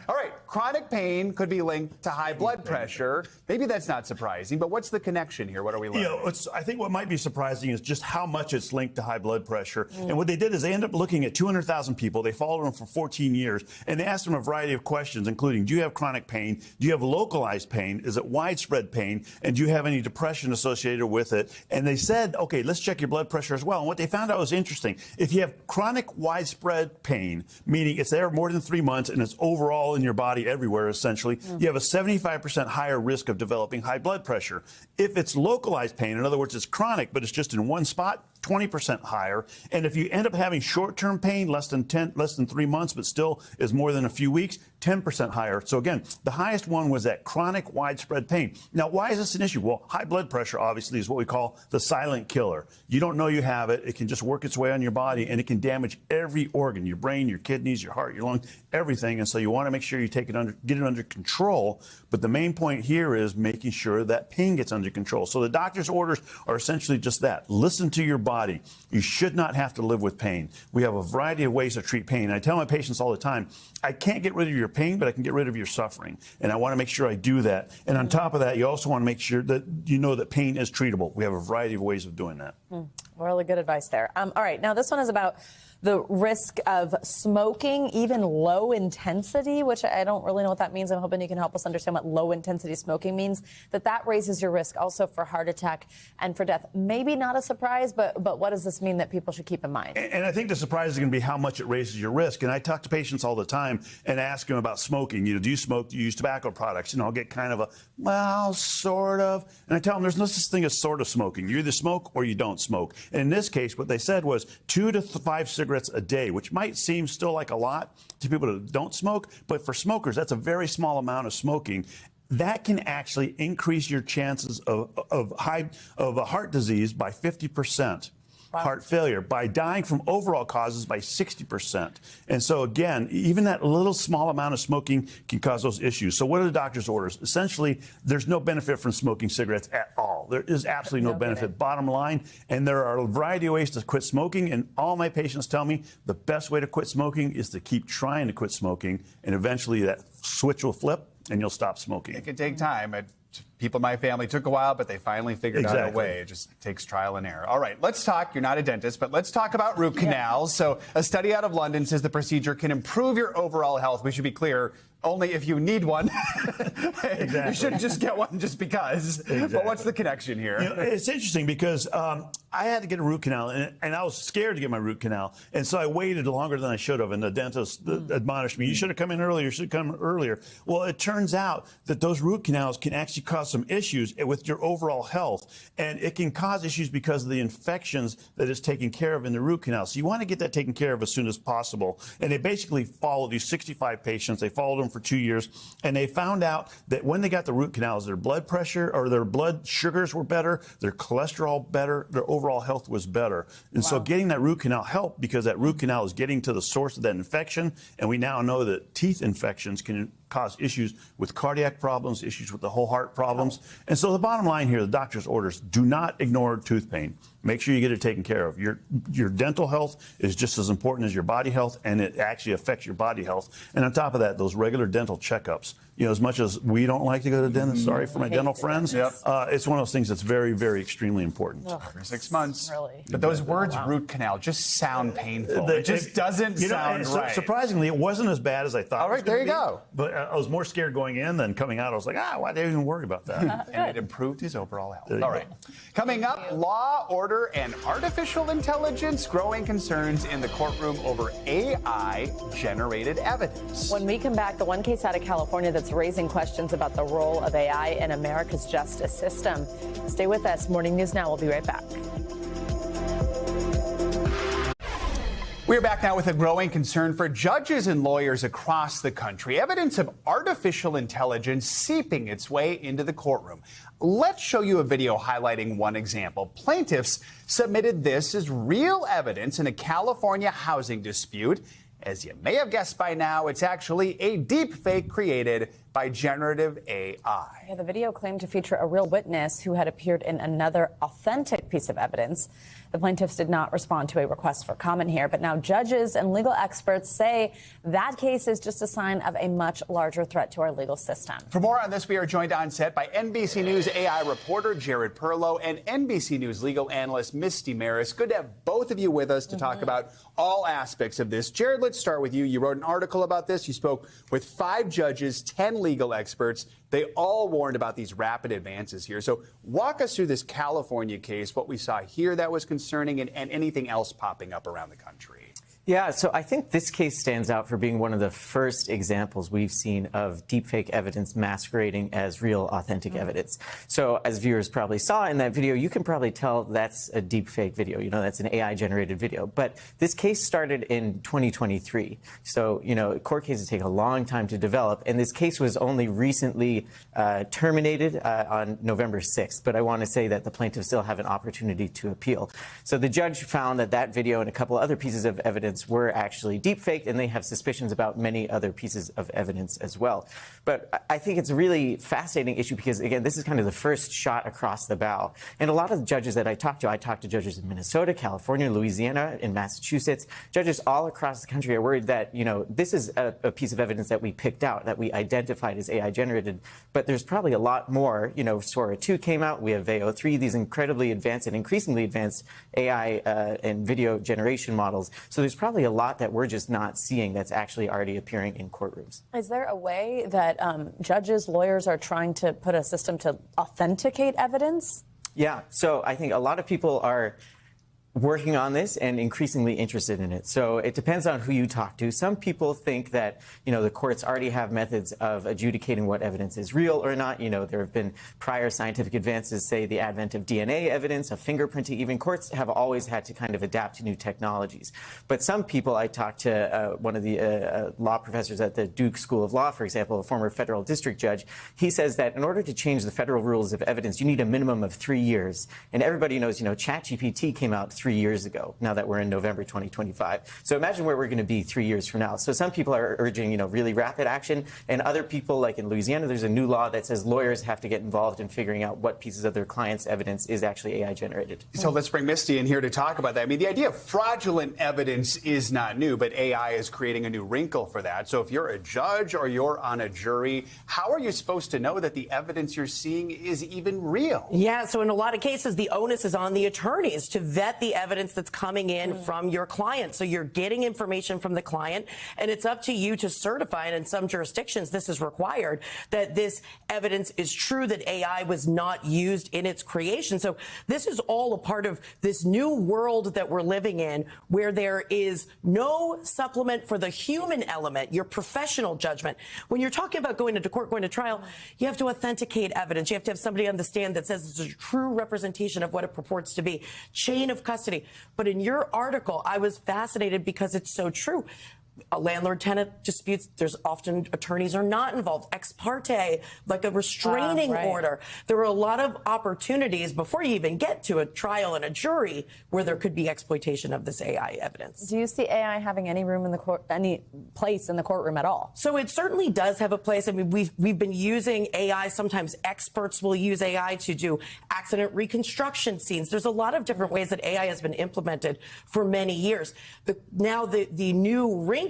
All right, chronic pain could be linked to high blood pressure. Maybe that's not surprising, but what's the connection here? What are we learning? I think what might be surprising is just how much it's linked to high blood pressure. And what they did is they ended up looking at 200,000 people. They followed them for 14 years, and they asked them a variety of questions, including, do you have chronic pain? Do you have localized pain? Is it widespread pain? And do you have any depression associated with it? And they said, okay, let's check your blood pressure as well. And what they found out was interesting. If you have chronic widespread pain, meaning it's there more than 3 months and it's overall in your body everywhere, essentially, you have a 75% higher risk of developing high blood pressure. If it's localized pain, in other words, it's chronic, but it's just in one spot, 20% higher. And if you end up having short-term pain, less than 3 months, but still is more than a few weeks, 10% higher. So again, the highest one was that chronic widespread pain. Now, why is this an issue? Well, high blood pressure obviously is what we call the silent killer. You don't know you have it. It can just work its way on your body, and it can damage every organ, your brain, your kidneys, your heart, your lungs, everything. And so you want to make sure you get it under control. But the main point here is making sure that pain gets under control. So the doctor's orders are essentially just that. Listen to your body. You should not have to live with pain. We have a variety of ways to treat pain. I tell my patients all the time, I can't get rid of your pain, but I can get rid of your suffering. And I want to make sure I do that. And on top of that, you also want to make sure that you know that pain is treatable. We have a variety of ways of doing that. Really good advice there. All right, now this one is about the risk of smoking, even low intensity, which I don't really know what that means. I'm hoping you can help us understand what low intensity smoking means, that raises your risk also for heart attack and for death. Maybe not a surprise, but what does this mean that people should keep in mind? And I think the surprise is going to be how much it raises your risk. And I talk to patients all the time and ask them about smoking. Do you smoke? Do you use tobacco products? I'll get kind of a, well, sort of. And I tell them there's no such thing as sort of smoking. You either smoke or you don't smoke. And in this case, what they said was 2 to 5 cigarettes cigarettes a day, which might seem still like a lot to people that don't smoke, but for smokers, that's a very small amount of smoking. That can actually increase your chances of a heart disease by 50%. Wow. Heart failure, by dying from overall causes by 60%. And so again, even that little small amount of smoking can cause those issues. So what are the doctor's orders? Essentially, there's no benefit from smoking cigarettes at all. There is absolutely no benefit, bottom line. And there are a variety of ways to quit smoking. And all my patients tell me the best way to quit smoking is to keep trying to quit smoking. And eventually that switch will flip and you'll stop smoking. It can take time. People in my family took a while, but they finally figured out a way. It just takes trial and error. All right, let's talk. You're not a dentist, but let's talk about root canals. So a study out of London says the procedure can improve your overall health. We should be clear, only if you need one. Exactly. You shouldn't just get one just because. Exactly. But what's the connection here? You know, it's interesting because I had to get a root canal, and I was scared to get my root canal. And so I waited longer than I should have, and the dentist admonished me, you should have come in earlier, you should have come earlier. Well, it turns out that those root canals can actually cause some issues with your overall health, and it can cause issues because of the infections that is taken care of in the root canal. So you want to get that taken care of as soon as possible. And they basically followed these 65 patients. They followed them for 2 years, and they found out that when they got the root canals, their blood pressure or their blood sugars were better, their cholesterol better, their overall health was better. And so getting that root canal helped because that root canal is getting to the source of that infection, and we now know that teeth infections can cause issues with cardiac problems, issues with the whole heart problems. And so the bottom line here, the doctor's orders, do not ignore tooth pain. Make sure you get it taken care of. Your dental health is just as important as your body health, and it actually affects your body health. And on top of that, those regular dental checkups. You know, as much as we don't like to go to the dentist, sorry for my dental friends, it's one of those things that's very, very extremely important. Every 6 months. Really? But those words, root canal, just sound painful. It just doesn't sound right. Surprisingly, it wasn't as bad as I thought. All right, there you go. But I was more scared going in than coming out. I was like, why did I even worry about that? And it improved his overall health. All right. Coming up, law, order, and artificial intelligence, growing concerns in the courtroom over AI-generated evidence. When we come back, the one case out of California that's raising questions about the role of AI in America's justice system. Stay with us. Morning News Now. We'll be right back. We're back now with a growing concern for judges and lawyers across the country. Evidence of artificial intelligence seeping its way into the courtroom. Let's show you a video highlighting one example. Plaintiffs submitted this as real evidence in a California housing dispute. As you may have guessed by now, it's actually a deep fake created by generative AI. Yeah, the video claimed to feature a real witness who had appeared in another authentic piece of evidence. The plaintiffs did not respond to a request for comment here, but now judges and legal experts say that case is just a sign of a much larger threat to our legal system. For more on this, we are joined on set by NBC News AI reporter Jared Perlow and NBC News legal analyst Misty Maris. Good to have both of you with us to talk about all aspects of this. Jared, let's start with you. You wrote an article about this. You spoke with 5 judges, 10 legal experts. They all warned about these rapid advances here. So walk us through this California case, what we saw here that was concerning, and anything else popping up around the country. Yeah, so I think this case stands out for being one of the first examples we've seen of deepfake evidence masquerading as real, authentic evidence. So as viewers probably saw in that video, you can probably tell that's a deepfake video. You know, that's an AI-generated video. But this case started in 2023. So, you know, court cases take a long time to develop. And this case was only recently terminated on November 6th. But I want to say that the plaintiffs still have an opportunity to appeal. So the judge found that that video and a couple other pieces of evidence were actually deepfaked, and they have suspicions about many other pieces of evidence as well. But I think it's a really fascinating issue because, again, this is kind of the first shot across the bow. And a lot of the judges that I talked to judges in Minnesota, California, Louisiana, in Massachusetts, judges all across the country are worried that, you know, this is a piece of evidence that we picked out, that we identified as AI generated, but there's probably a lot more. You know, Sora 2 came out, we have Veo 3, these incredibly advanced and increasingly advanced AI and video generation models. So there's probably a lot that we're just not seeing that's actually already appearing in courtrooms. Is there a way that judges, lawyers are trying to put a system to authenticate evidence? Yeah, so I think a lot of people are working on this and increasingly interested in it. So it depends on who you talk to. Some people think that, the courts already have methods of adjudicating what evidence is real or not. There have been prior scientific advances, say the advent of DNA evidence, of fingerprinting. Even courts have always had to kind of adapt to new technologies. But some people, I talked to one of the law professors at the Duke School of Law, for example, a former federal district judge. He says that in order to change the federal rules of evidence, you need a minimum of 3 years. And everybody knows, ChatGPT came out 3 years ago, now that we're in November 2025. So imagine where we're going to be 3 years from now. So some people are urging, really rapid action, and other people, like in Louisiana, there's a new law that says lawyers have to get involved in figuring out what pieces of their clients' evidence is actually AI generated. So let's bring Misty in here to talk about that. I mean, the idea of fraudulent evidence is not new, but AI is creating a new wrinkle for that. So if you're a judge or you're on a jury, how are you supposed to know that the evidence you're seeing is even real? Yeah, so in a lot of cases, the onus is on the attorneys to vet the evidence that's coming in from your client. So you're getting information from the client, and it's up to you to certify, and in some jurisdictions this is required, that this evidence is true, that AI was not used in its creation. So this is all a part of this new world that we're living in, where there is no supplement for the human element, your professional judgment. When you're talking about going into court, going to trial, you have to authenticate evidence. You have to have somebody on the stand that says it's a true representation of what it purports to be. Chain of custody. But in your article, I was fascinated because it's so true. A landlord-tenant disputes, there's often attorneys are not involved. Ex parte, like a restraining order. There are a lot of opportunities before you even get to a trial and a jury where there could be exploitation of this AI evidence. Do you see AI having any room in the court, any place in the courtroom at all? So it certainly does have a place. I mean, we've been using AI. Sometimes experts will use AI to do accident reconstruction scenes. There's a lot of different ways that AI has been implemented for many years. Now the new wrinkle,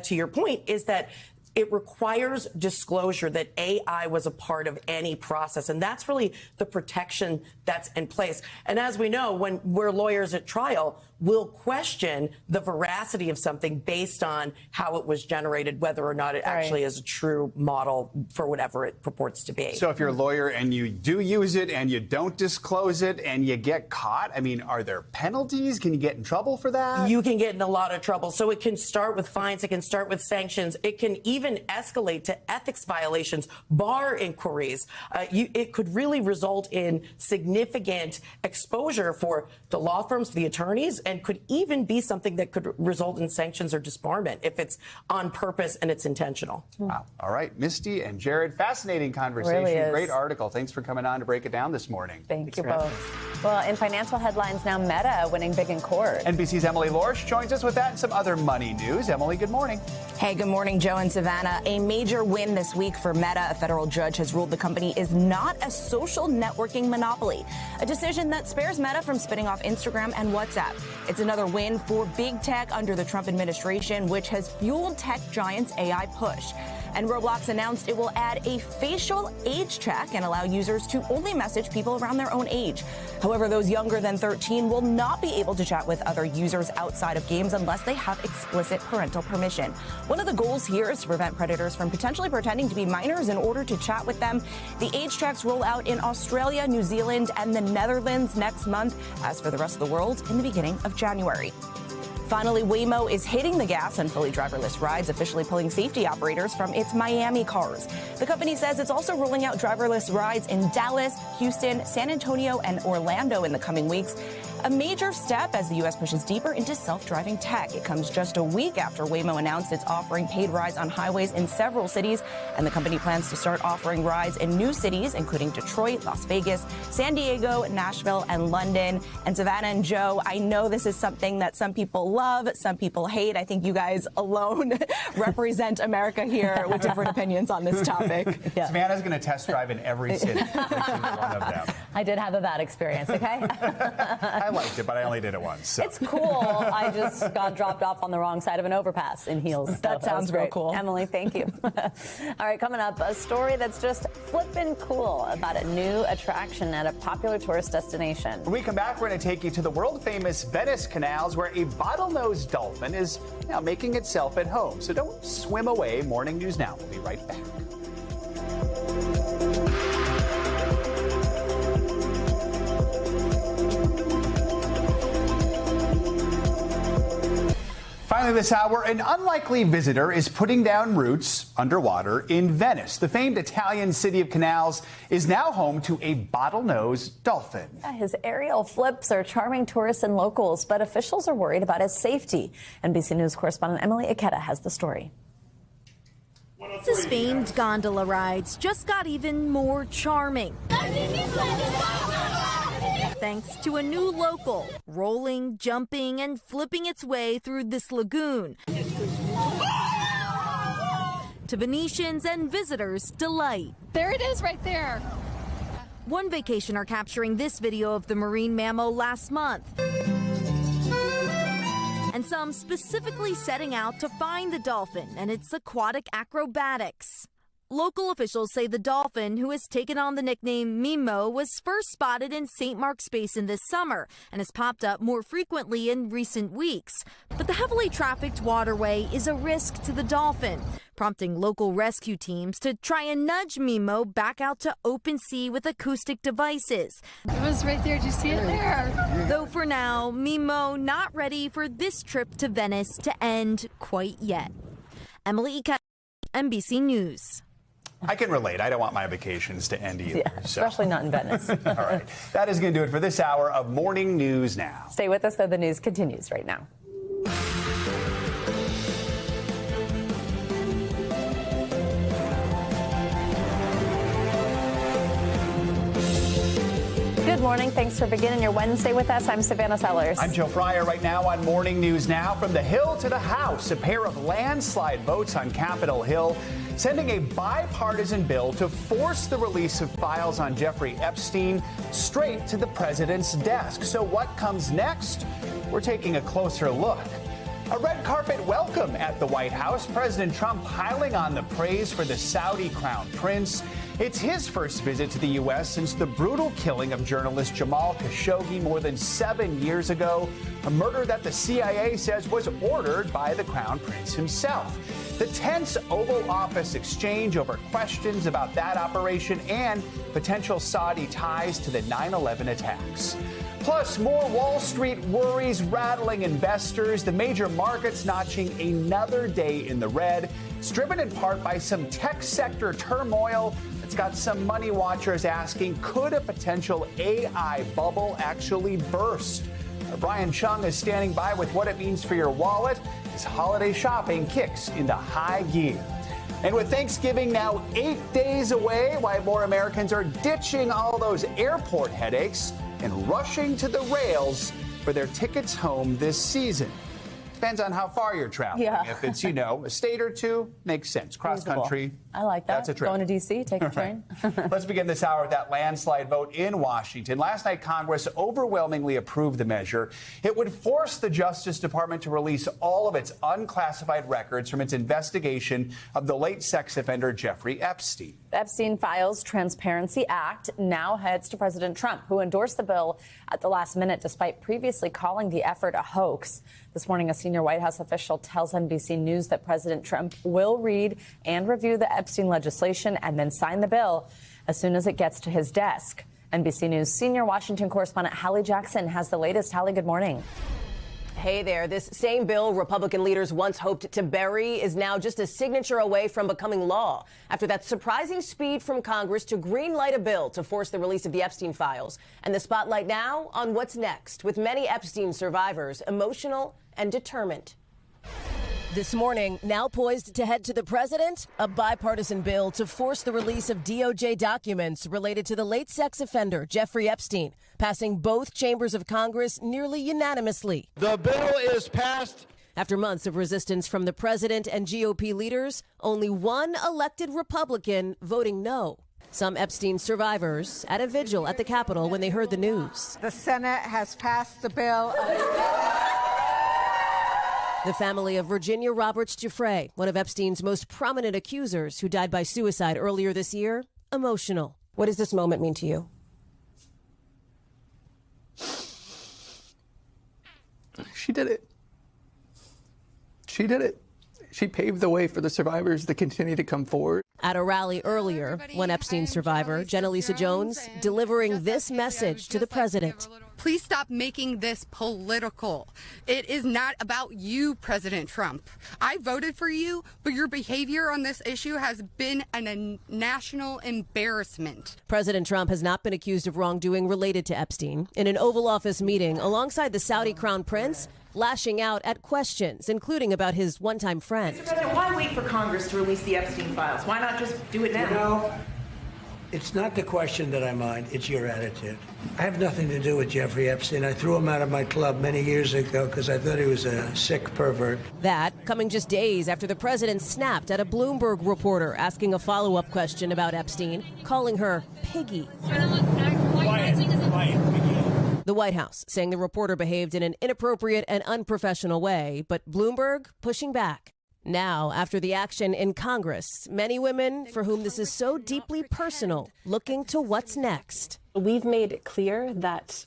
to your point, is that it requires disclosure that AI was a part of any process. And that's really the protection that's in place. And as we know, when we're lawyers at trial, we'll question the veracity of something based on how it was generated, whether or not it actually is a true model for whatever it purports to be. So if you're a lawyer and you do use it and you don't disclose it and you get caught, I mean, are there penalties? Can you get in trouble for that? You can get in a lot of trouble. So it can start with fines. It can start with sanctions. It can even escalate to ethics violations, bar inquiries. It could really result in significant exposure for the law firms, the attorneys, and could even be something that could result in sanctions or disbarment if it's on purpose and it's intentional. Wow. All right, Misty and Jared, fascinating conversation. Really Great article. Thanks for coming on to break it down this morning. Thank you both. Well, in financial headlines now, Meta winning big in court. NBC's Emily Lorsch joins us with that and some other money news. Emily, good morning. Hey, good morning, Joe and Savannah. A major win this week for Meta. A federal judge has ruled the company is not a social networking monopoly, a decision that spares Meta from spinning off Instagram and WhatsApp. It's another win for big tech under the Trump administration, which has fueled tech giants' AI push. And Roblox announced it will add a facial age check and allow users to only message people around their own age. However, those younger than 13 will not be able to chat with other users outside of games unless they have explicit parental permission. One of the goals here is to prevent predators from potentially pretending to be minors in order to chat with them. The age checks roll out in Australia, New Zealand, and the Netherlands next month. As for the rest of the world, in the beginning of January. Finally, Waymo is hitting the gas on fully driverless rides, officially pulling safety operators from its Miami cars. The company says it's also rolling out driverless rides in Dallas, Houston, San Antonio, and Orlando in the coming weeks. A major step as the U.S. pushes deeper into self-driving tech. It comes just a week after Waymo announced it's offering paid rides on highways in several cities, and the company plans to start offering rides in new cities, including Detroit, Las Vegas, San Diego, Nashville, and London. And Savannah and Joe, I know this is something that some people love, some people hate. I think you guys alone represent America here with different opinions on this topic. Yeah. Savannah's going to test drive in every city, every single one of them. I did have a bad experience, okay? I liked it, but I only did it once. So. It's cool. I just got dropped off on the wrong side of an overpass in heels. That sounds real cool. Emily, thank you. All right, coming up, a story that's just flippin' cool about a new attraction at a popular tourist destination. When we come back, we're going to take you to the world-famous Venice canals, where a bottlenose dolphin is now making itself at home. So don't swim away. Morning News Now. We'll be right back. Finally this hour, an unlikely visitor is putting down roots underwater in Venice. The famed Italian city of canals is now home to a bottlenose dolphin. His aerial flips are charming tourists and locals, but officials are worried about his safety. NBC News correspondent Emily Ikeda has the story. His famed gondola rides just got even more charming, thanks to a new local rolling, jumping, and flipping its way through this lagoon to Venetians and visitors' delight. There it is right there. One vacationer capturing this video of the marine mammal last month, and some specifically setting out to find the dolphin and its aquatic acrobatics. Local officials say the dolphin, who has taken on the nickname Mimo, was first spotted in St. Mark's Basin this summer and has popped up more frequently in recent weeks. But the heavily trafficked waterway is a risk to the dolphin, prompting local rescue teams to try and nudge Mimo back out to open sea with acoustic devices. It was right there. Did you see it there? Though for now, Mimo not ready for this trip to Venice to end quite yet. Emily Ikeda, NBC News. I can relate. I don't want my vacations to end either. Yeah, especially not in Venice. All right. That is going to do it for this hour of Morning News Now. Stay with us, though. The news continues right now. Good morning. Thanks for beginning your Wednesday with us. I'm Savannah Sellers. I'm Joe Fryer. Right now on Morning News Now, from the Hill to the House, a pair of landslide votes on Capitol Hill, sending a bipartisan bill to force the release of files on Jeffrey Epstein straight to the president's desk. So what comes next? We're taking a closer look. A red carpet welcome at the White House. President Trump piling on the praise for the Saudi crown prince. It's his first visit to the U.S. since the brutal killing of journalist Jamal Khashoggi more than 7 years ago, a murder that the CIA says was ordered by the crown prince himself. The tense Oval Office exchange over questions about that operation and potential Saudi ties to the 9/11 attacks. Plus, more Wall Street worries rattling investors, the major markets notching another day in the red. It's driven in part by some tech sector turmoil. It's got some money watchers asking, could a potential AI bubble actually burst? Brian Chung is standing by with what it means for your wallet as holiday shopping kicks into high gear. And with Thanksgiving now 8 days away, why more Americans are ditching all those airport headaches and rushing to the rails for their tickets home this season. Depends on how far you're traveling. Yeah. If it's, a state or two, makes sense. Cross country. I like that. That's a trip. Going to D.C., take a train. Let's begin this hour with that landslide vote in Washington. Last night, Congress overwhelmingly approved the measure. It would force the Justice Department to release all of its unclassified records from its investigation of the late sex offender Jeffrey Epstein. The Epstein Files Transparency Act now heads to President Trump, who endorsed the bill at the last minute despite previously calling the effort a hoax. This morning, a senior White House official tells NBC News that President Trump will read and review the Epstein legislation and then sign the bill as soon as it gets to his desk. NBC News senior Washington correspondent Hallie Jackson has the latest. Hallie, good morning. Hey there. This same bill Republican leaders once hoped to bury is now just a signature away from becoming law after that surprising speed from Congress to greenlight a bill to force the release of the Epstein files. And the spotlight now on what's next, with many Epstein survivors emotional and determined. This morning, now poised to head to the president, a bipartisan bill to force the release of DOJ documents related to the late sex offender Jeffrey Epstein, passing both chambers of Congress nearly unanimously. The bill is passed. After months of resistance from the president and GOP leaders, only one elected Republican voting no. Some Epstein survivors at a vigil at the Capitol when they heard the news. The Senate has passed the bill. The family of Virginia Roberts Giuffre, one of Epstein's most prominent accusers who died by suicide earlier this year, emotional. What does this moment mean to you? She did it. She did it. She paved the way for the survivors to continue to come forward. At a rally earlier, one Epstein survivor, Jenna Lisa Jones, delivering this message to the president. Please stop making this political. It is not about you, President Trump. I voted for you, but your behavior on this issue has been a national embarrassment. President Trump has not been accused of wrongdoing related to Epstein. In an Oval Office meeting alongside the Saudi Crown Prince, lashing out at questions, including about his one-time friend. Mr. President, why wait for Congress to release the Epstein files? Why not just do it now? You know, it's not the question that I mind, it's your attitude. I have nothing to do with Jeffrey Epstein. I threw him out of my club many years ago because I thought he was a sick pervert. That coming just days after the president snapped at a Bloomberg reporter asking a follow-up question about Epstein, calling her Piggy. The White House saying the reporter behaved in an inappropriate and unprofessional way, but Bloomberg pushing back. Now, after the action in Congress, many women for whom this is so deeply personal, looking to what's next. We've made it clear that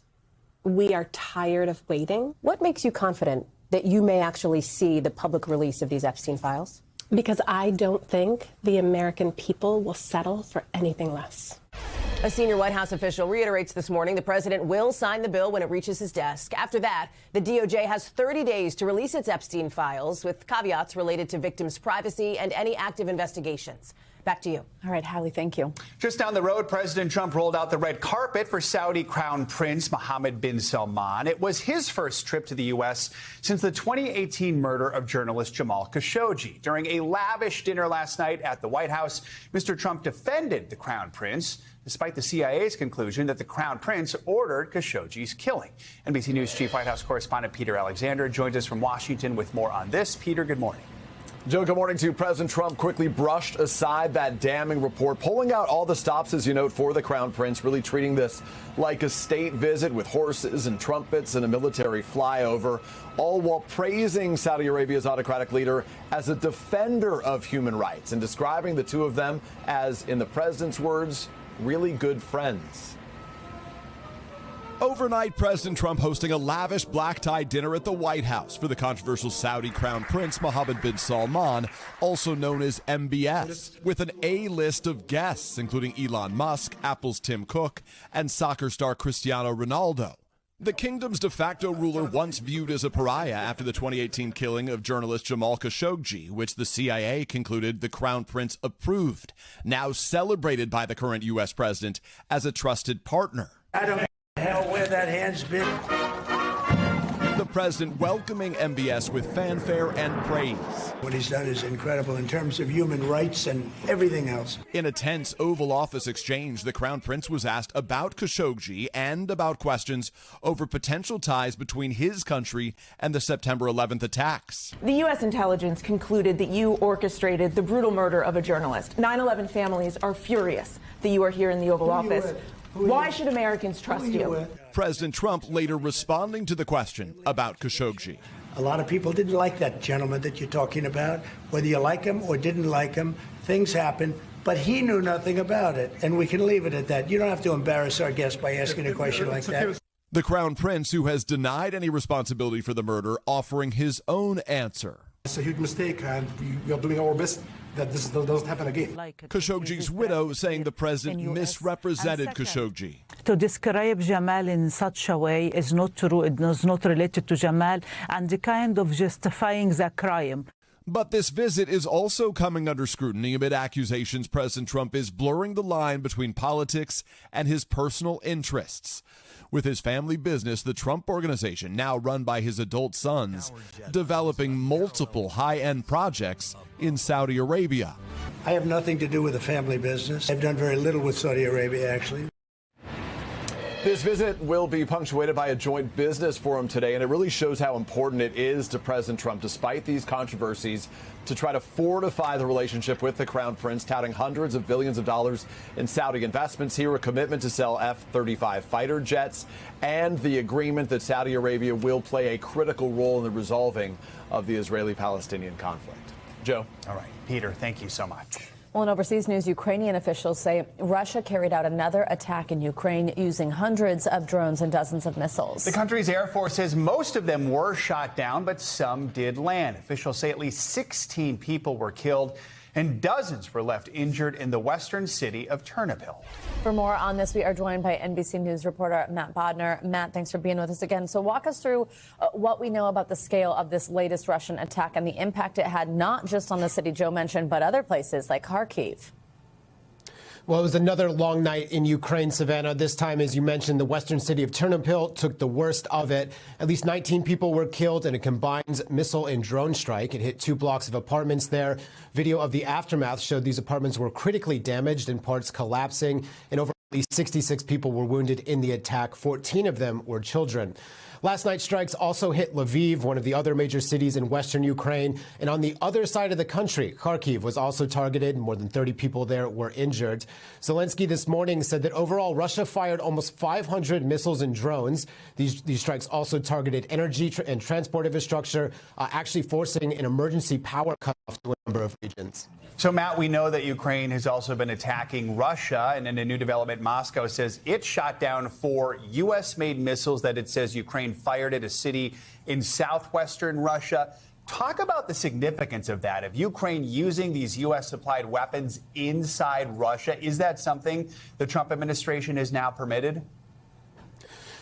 we are tired of waiting. What makes you confident that you may actually see the public release of these Epstein files? Because I don't think the American people will settle for anything less. A senior White House official reiterates this morning the president will sign the bill when it reaches his desk. After that, the DOJ has 30 days to release its Epstein files, with caveats related to victims' privacy and any active investigations. Back to you. All right, Hallie, thank you. Just down the road, President Trump rolled out the red carpet for Saudi Crown Prince Mohammed bin Salman. It was his first trip to the U.S. since the 2018 murder of journalist Jamal Khashoggi. During a lavish dinner last night at the White House, Mr. Trump defended the Crown Prince, despite the CIA's conclusion that the Crown Prince ordered Khashoggi's killing. NBC News Chief White House correspondent Peter Alexander joins us from Washington with more on this. Peter, good morning. Joe, good morning to you. President Trump quickly brushed aside that damning report, pulling out all the stops, as you note, for the Crown Prince, really treating this like a state visit with horses and trumpets and a military flyover, all while praising Saudi Arabia's autocratic leader as a defender of human rights and describing the two of them as, in the president's words, really good friends. Overnight, President Trump hosting a lavish black-tie dinner at the White House for the controversial Saudi Crown Prince Mohammed bin Salman, also known as MBS, with an A-list of guests, including Elon Musk, Apple's Tim Cook, and soccer star Cristiano Ronaldo. The kingdom's de facto ruler, once viewed as a pariah after the 2018 killing of journalist Jamal Khashoggi, which the CIA concluded the Crown Prince approved, now celebrated by the current U.S. president as a trusted partner. I don't know hell where that hand's been. The president welcoming MBS with fanfare and praise. What he's done is incredible in terms of human rights and everything else. In a tense Oval Office exchange, the Crown Prince was asked about Khashoggi and about questions over potential ties between his country and the September 11th attacks. The U.S. intelligence concluded that you orchestrated the brutal murder of a journalist. 9/11 families are furious that you are here in the Oval Office. Why should Americans trust you? President Trump later responding to the question about Khashoggi. A lot of people didn't like that gentleman that you're talking about. Whether you like him or didn't like him, things happen. But he knew nothing about it, and we can leave it at that. You don't have to embarrass our guest by asking a question like that. The Crown Prince, who has denied any responsibility for the murder, offering his own answer. It's a huge mistake, and we are doing our best that this doesn't happen again. Khashoggi's widow saying the president misrepresented Khashoggi. To describe Jamal in such a way is not true. It is not related to Jamal, and the kind of justifying the crime. But this visit is also coming under scrutiny amid accusations President Trump is blurring the line between politics and his personal interests. With his family business, the Trump Organization, now run by his adult sons, developing multiple high-end projects in Saudi Arabia. I have nothing to do with the family business. I've done very little with Saudi Arabia, actually. This visit will be punctuated by a joint business forum today, and it really shows how important it is to President Trump, despite these controversies, to try to fortify the relationship with the Crown Prince, touting hundreds of billions of dollars in Saudi investments here, a commitment to sell F-35 fighter jets, and the agreement that Saudi Arabia will play a critical role in the resolving of the Israeli-Palestinian conflict. Joe. All right. Peter, thank you so much. Well, in overseas news, Ukrainian officials say Russia carried out another attack in Ukraine using hundreds of drones and dozens of missiles. The country's Air Force says most of them were shot down, but some did land. Officials say at least 16 people were killed and dozens were left injured in the western city of Ternopil. For more on this, we are joined by NBC News reporter Matt Bodner. Matt, thanks for being with us again. So walk us through what we know about the scale of this latest Russian attack and the impact it had not just on the city Joe mentioned, but other places like Kharkiv. Well, it was another long night in Ukraine, Savannah. This time, as you mentioned, the western city of Ternopil took the worst of it. At least 19 people were killed in a combined missile and drone strike. It hit 2 blocks of apartments there. Video of the aftermath showed these apartments were critically damaged and parts collapsing, and over at least 66 people were wounded in the attack. 14 of them were children. Last night's strikes also hit Lviv, one of the other major cities in western Ukraine. And on the other side of the country, Kharkiv was also targeted. More than 30 people there were injured. Zelensky this morning said that overall Russia fired almost 500 missiles and drones. These strikes also targeted energy and transport infrastructure, actually forcing an emergency power cutoff to a number of regions. So, Matt, we know that Ukraine has also been attacking Russia, and in a new development, Moscow says it shot down 4 U.S.-made missiles that it says Ukraine fired at a city in southwestern Russia. Talk about the significance of that, of Ukraine using these U.S.-supplied weapons inside Russia. Is that something the Trump administration has now permitted?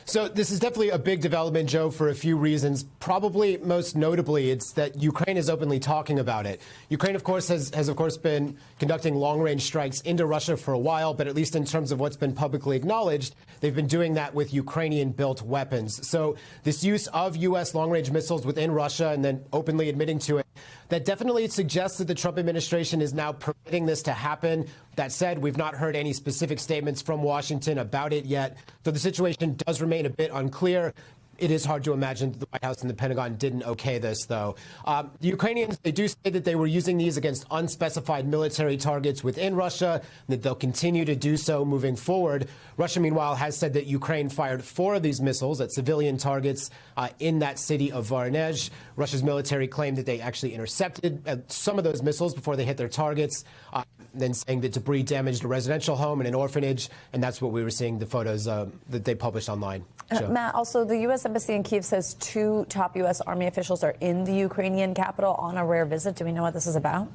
So this is definitely a big development, Joe, for a few reasons. Probably most notably, it's that Ukraine is openly talking about it. Ukraine, of course, has been conducting long-range strikes into Russia for a while, but at least in terms of what's been publicly acknowledged, they've been doing that with Ukrainian-built weapons. So this use of U.S. long-range missiles within Russia and then openly admitting to it, that definitely suggests that the Trump administration is now permitting this to happen. That said, we've not heard any specific statements from Washington about it yet. So the situation does remain a bit unclear. It is hard to imagine that the White House and the Pentagon didn't okay this, though. The Ukrainians, they do say that they were using these against unspecified military targets within Russia, and that they'll continue to do so moving forward. Russia, meanwhile, has said that Ukraine fired 4 of these missiles at civilian targets in that city of Voronezh. Russia's military claimed that they actually intercepted some of those missiles before they hit their targets, then saying that debris damaged a residential home and an orphanage, and that's what we were seeing, the photos that they published online. Matt, also, the U.S. Embassy in Kyiv says 2 top U.S. Army officials are in the Ukrainian capital on a rare visit. Do we know what this is about?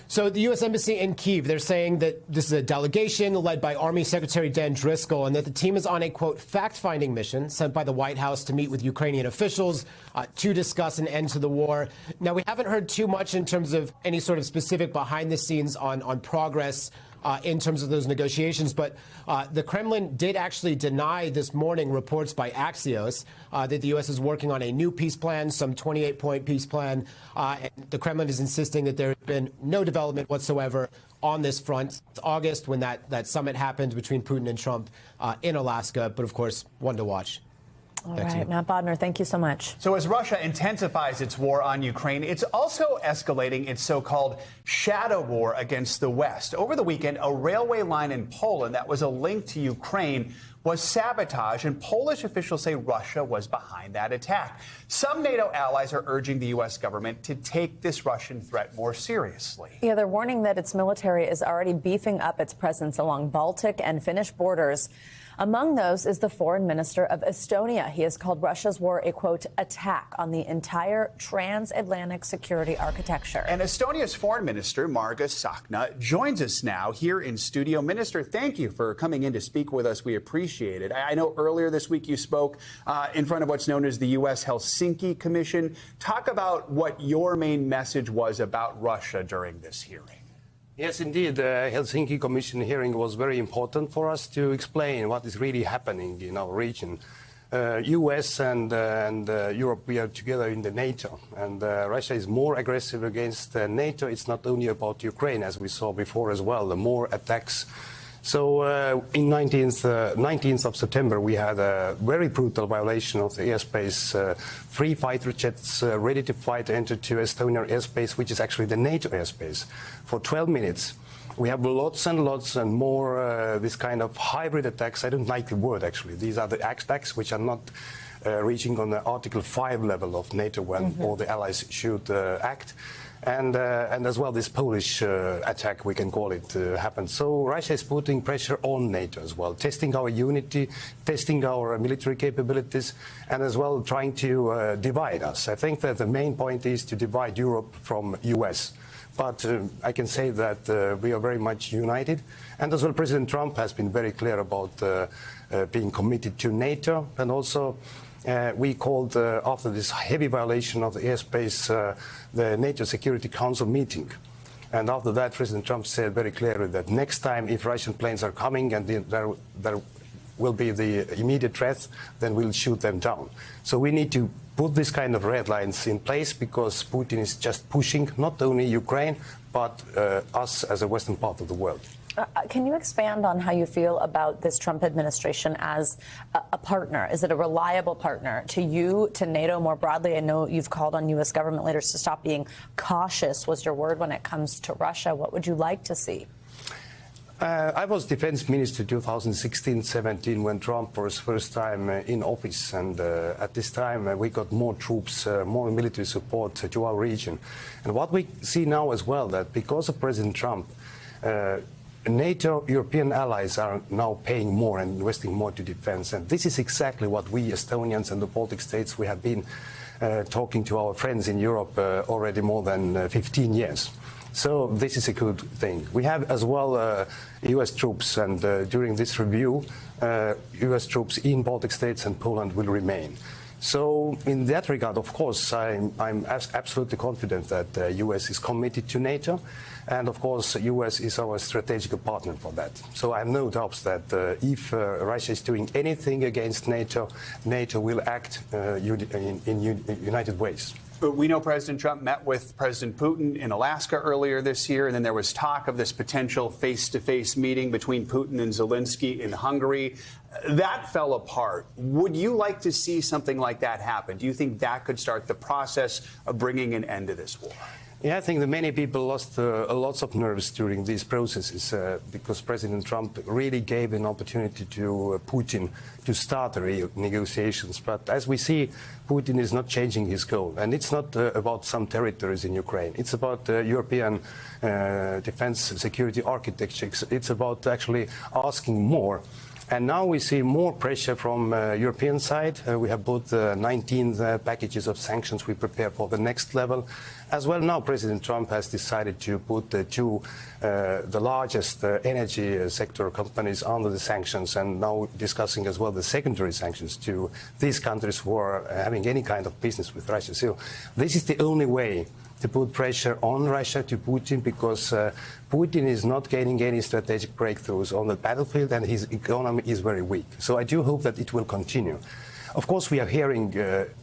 So the U.S. Embassy in Kyiv, they're saying that this is a delegation led by Army Secretary Dan Driscoll, and that the team is on a, quote, fact-finding mission sent by the White House to meet with Ukrainian officials to discuss an end to the war. Now, we haven't heard too much in terms of any sort of specific behind the scenes on progress in terms of those negotiations. But the Kremlin did actually deny this morning reports by Axios that the U.S. is working on a new peace plan, some 28-point peace plan. And the Kremlin is insisting that there has been no development whatsoever on this front. It's August when that summit happened between Putin and Trump in Alaska. But, of course, one to watch. All right, Matt Bodner, thank you so much. So as Russia intensifies its war on Ukraine, it's also escalating its so-called shadow war against the West. Over the weekend, a railway line in Poland that was a link to Ukraine was sabotaged, and Polish officials say Russia was behind that attack. Some NATO allies are urging the U.S. government to take this Russian threat more seriously. Yeah, they're warning that its military is already beefing up its presence along Baltic and Finnish borders. Among those is the foreign minister of Estonia. He has called Russia's war a, quote, attack on the entire transatlantic security architecture. And Estonia's foreign minister, Margus Tsahkna, joins us now here in studio. Minister, thank you for coming in to speak with us. We appreciate it. I know earlier this week you spoke in front of what's known as the U.S. Helsinki Commission. Talk about what your main message was about Russia during this hearing. Yes, indeed. The Helsinki Commission hearing was very important for us to explain what is really happening in our region. U.S. and Europe, we are together in the NATO, and Russia is more aggressive against NATO. It's not only about Ukraine, as we saw before as well, the more attacks. So in 19th of September, we had a very brutal violation of the airspace. 3 fighter jets ready to fight entered to Estonian airspace, which is actually the NATO airspace, for 12 minutes. We have lots and lots and more this kind of hybrid attacks. I don't like the word, actually. These are the attacks which are not reaching on the Article 5 level of NATO when all the allies should act. And as well, this Polish attack, we can call it, happened. So Russia is putting pressure on NATO as well, testing our unity, testing our military capabilities, and as well trying to divide us. I think that the main point is to divide Europe from US. But I can say that we are very much united. And as well, President Trump has been very clear about being committed to NATO. And also, we called, after this heavy violation of the airspace, the NATO Security Council meeting. And after that, President Trump said very clearly that next time, if Russian planes are coming and there will be the immediate threat, then we'll shoot them down. So we need to put this kind of red lines in place because Putin is just pushing not only Ukraine, but us as a western part of the world. Can you expand on how you feel about this Trump administration as a partner? Is it a reliable partner to you, to NATO more broadly? I know you've called on U.S. government leaders to stop being cautious, was your word, when it comes to Russia. What would you like to see? I was defense minister 2016-17 when Trump was first time in office, and at this time we got more troops, more military support to our region. And what we see now as well, that because of President Trump, NATO, European allies are now paying more and investing more to defense. And this is exactly what we Estonians and the Baltic states, we have been talking to our friends in Europe already more than 15 years. So this is a good thing. We have as well U.S. troops, and during this review, U.S. troops in Baltic states and Poland will remain. So in that regard, of course, I'm absolutely confident that the U.S. is committed to NATO. And of course, the U.S. is our strategic partner for that. So I have no doubts that if Russia is doing anything against NATO, NATO will act in united ways. But we know President Trump met with President Putin in Alaska earlier this year, and then there was talk of this potential face-to-face meeting between Putin and Zelensky in Hungary. That fell apart. Would you like to see something like that happen? Do you think that could start the process of bringing an end to this war? Yeah, I think that many people lost lots of nerves during these processes because President Trump really gave an opportunity to Putin to start the negotiations. But as we see, Putin is not changing his goal. And it's not about some territories in Ukraine. It's about European defense security architecture. It's about actually asking more. And now we see more pressure from European side. We have both 19 packages of sanctions we prepare for the next level. As well, now President Trump has decided to put the largest energy sector companies under the sanctions, and now discussing as well the secondary sanctions to these countries who are having any kind of business with Russia. So this is the only way to put pressure on Russia to Putin, because Putin is not gaining any strategic breakthroughs on the battlefield and his economy is very weak. So I do hope that it will continue. Of course, we are hearing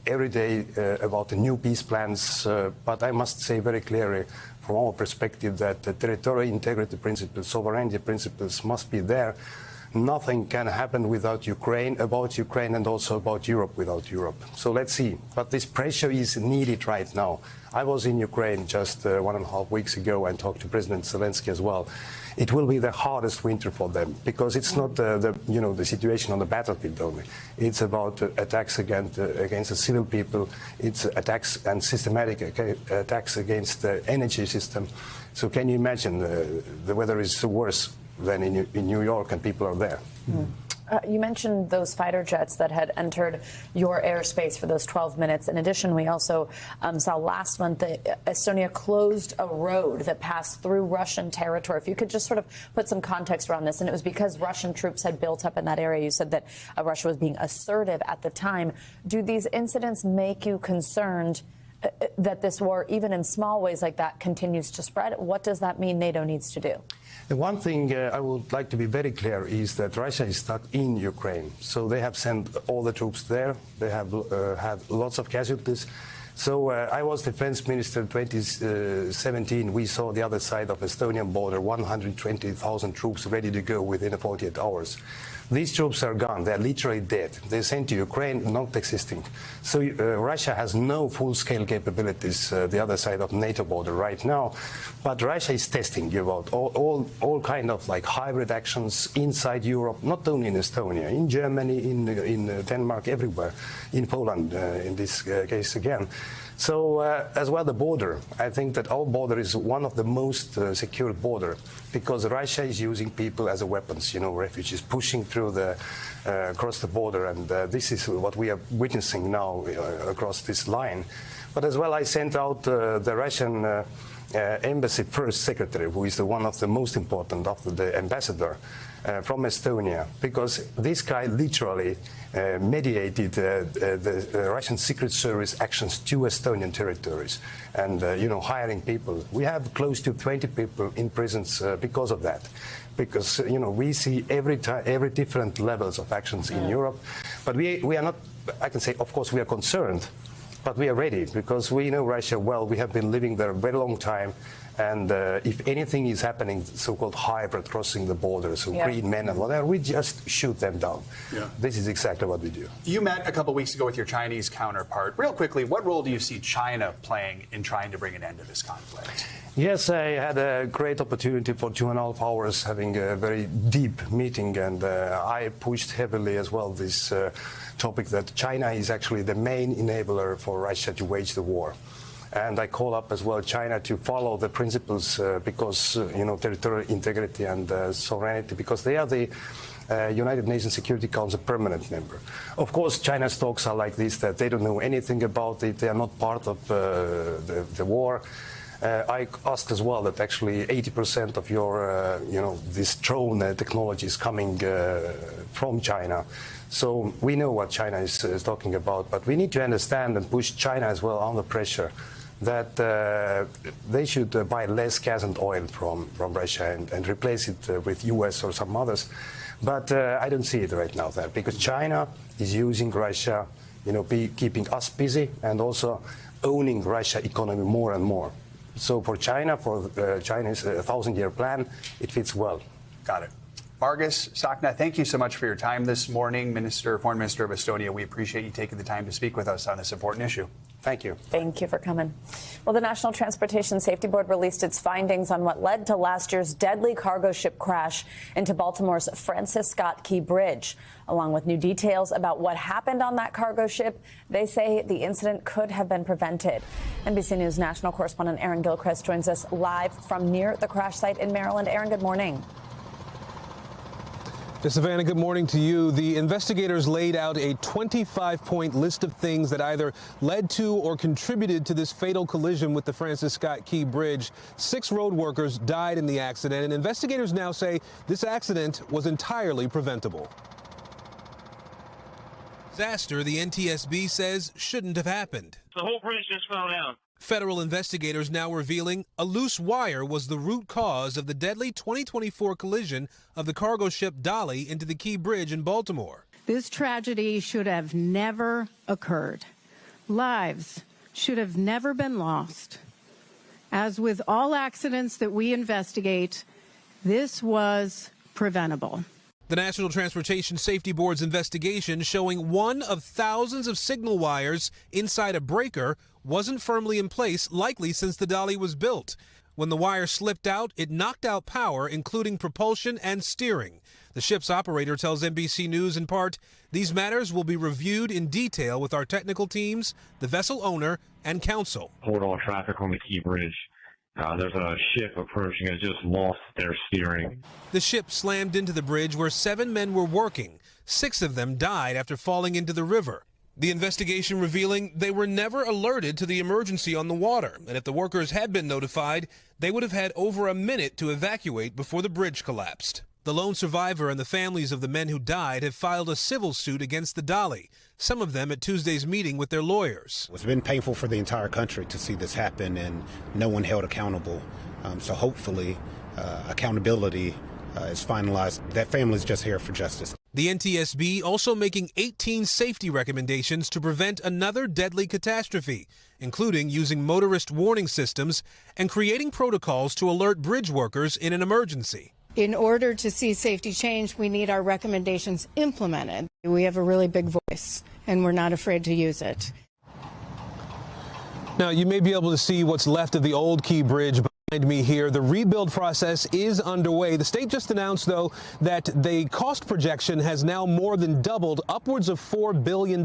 every day about the new peace plans, but I must say very clearly from our perspective that the territorial integrity principles, sovereignty principles must be there. Nothing can happen without Ukraine, about Ukraine, and also about Europe without Europe. So let's see. But this pressure is needed right now. I was in Ukraine just 1.5 weeks ago and talked to President Zelensky as well. It will be the hardest winter for them because it's not the situation on the battlefield only. It's about attacks against the civil people. It's attacks and systematic attacks against the energy system. So can you imagine the weather is worse than in New York and people are there. You mentioned those fighter jets that had entered your airspace for those 12 minutes. In addition, we also saw last month that Estonia closed a road that passed through Russian territory. If you could just sort of put some context around this, and it was because Russian troops had built up in that area. You said that Russia was being assertive at the time. Do these incidents make you concerned that this war, even in small ways like that, continues to spread? What does that mean NATO needs to do? The one thing I would like to be very clear is that Russia is stuck in Ukraine. So they have sent all the troops there. They have had lots of casualties. So I was defense minister in 2017. We saw the other side of Estonian border, 120,000 troops ready to go within 48 hours. These troops are gone. They're literally dead. They're sent to Ukraine, not existing. So Russia has no full-scale capabilities, the other side of NATO border right now. But Russia is testing about all kind of like hybrid actions inside Europe, not only in Estonia, in Germany, in Denmark, everywhere, in Poland, in this case again. So as well, the border. I think that our border is one of the most secure border because Russia is using people as weapons, refugees pushing through across the border, and this is what we are witnessing now across this line. But as well, I sent out the Russian embassy first secretary, who is one of the most important after the ambassador, from Estonia, because this guy literally mediated the Russian Secret Service actions to Estonian territories and, hiring people. We have close to 20 people in prisons because of that. Because, we see every different levels of actions in Europe. But we are not, I can say, of course, we are concerned, but we are ready because we know Russia well. We have been living there a very long time. And if anything is happening, so-called hybrid crossing the border, so green men and whatever, we just shoot them down. Yeah. This is exactly what we do. You met a couple weeks ago with your Chinese counterpart. Real quickly, what role do you see China playing in trying to bring an end to this conflict? Yes, I had a great opportunity for 2.5 hours having a very deep meeting, and I pushed heavily as well this topic that China is actually the main enabler for Russia to wage the war. And I call up as well China to follow the principles because, territorial integrity and sovereignty, because they are the United Nations Security Council permanent member. Of course, China's talks are like this, that they don't know anything about it. They are not part of the war. I asked as well that actually 80% of your, this drone technology is coming from China. So we know what China is talking about, but we need to understand and push China as well under pressure that they should buy less gas and oil from Russia and replace it with US or some others. But I don't see it right now there, because China is using Russia, keeping us busy and also owning Russia economy more and more. So for China, for China's 1,000-year plan, it fits well. Got it. Margus Sakna, thank you so much for your time this morning. Foreign Minister of Estonia, we appreciate you taking the time to speak with us on this important issue. Thank you. Thank you for coming. Well, the National Transportation Safety Board released its findings on what led to last year's deadly cargo ship crash into Baltimore's Francis Scott Key Bridge. Along with new details about what happened on that cargo ship, they say the incident could have been prevented. NBC News national correspondent Aaron Gilchrist joins us live from near the crash site in Maryland. Aaron, good morning. Savannah, good morning to you. The investigators laid out a 25-point list of things that either led to or contributed to this fatal collision with the Francis Scott Key Bridge. 6 road workers died in the accident, and investigators now say this accident was entirely preventable. Disaster the NTSB says shouldn't have happened. The whole bridge just fell down. Federal investigators now revealing a loose wire was the root cause of the deadly 2024 collision of the cargo ship Dolly into the Key Bridge in Baltimore. This tragedy should have never occurred. Lives should have never been lost. As with all accidents that we investigate, this was preventable. The National Transportation Safety Board's investigation showing one of thousands of signal wires inside a breaker wasn't firmly in place, likely since the Dolly was built. When the wire slipped out, it knocked out power, including propulsion and steering. The ship's operator tells NBC News in part, these matters will be reviewed in detail with our technical teams, the vessel owner, and counsel. Hold on traffic on the Key Bridge. There's a ship approaching. It just lost their steering. The ship slammed into the bridge where 7 men were working. 6 of them died after falling into the river. The investigation revealing they were never alerted to the emergency on the water, and if the workers had been notified, they would have had over a minute to evacuate before the bridge collapsed. The lone survivor and the families of the men who died have filed a civil suit against the Dolly, some of them at Tuesday's meeting with their lawyers. It's been painful for the entire country to see this happen and no one held accountable. So hopefully accountability is finalized. That family is just here for justice. The NTSB also making 18 safety recommendations to prevent another deadly catastrophe, including using motorist warning systems and creating protocols to alert bridge workers in an emergency. In order to see safety change, we need our recommendations implemented. We have a really big voice, and we're not afraid to use it. Now, you may be able to see what's left of the old Key Bridge Behind me here, the rebuild process is underway. The state just announced, though, that the cost projection has now more than doubled, upwards of $4 billion.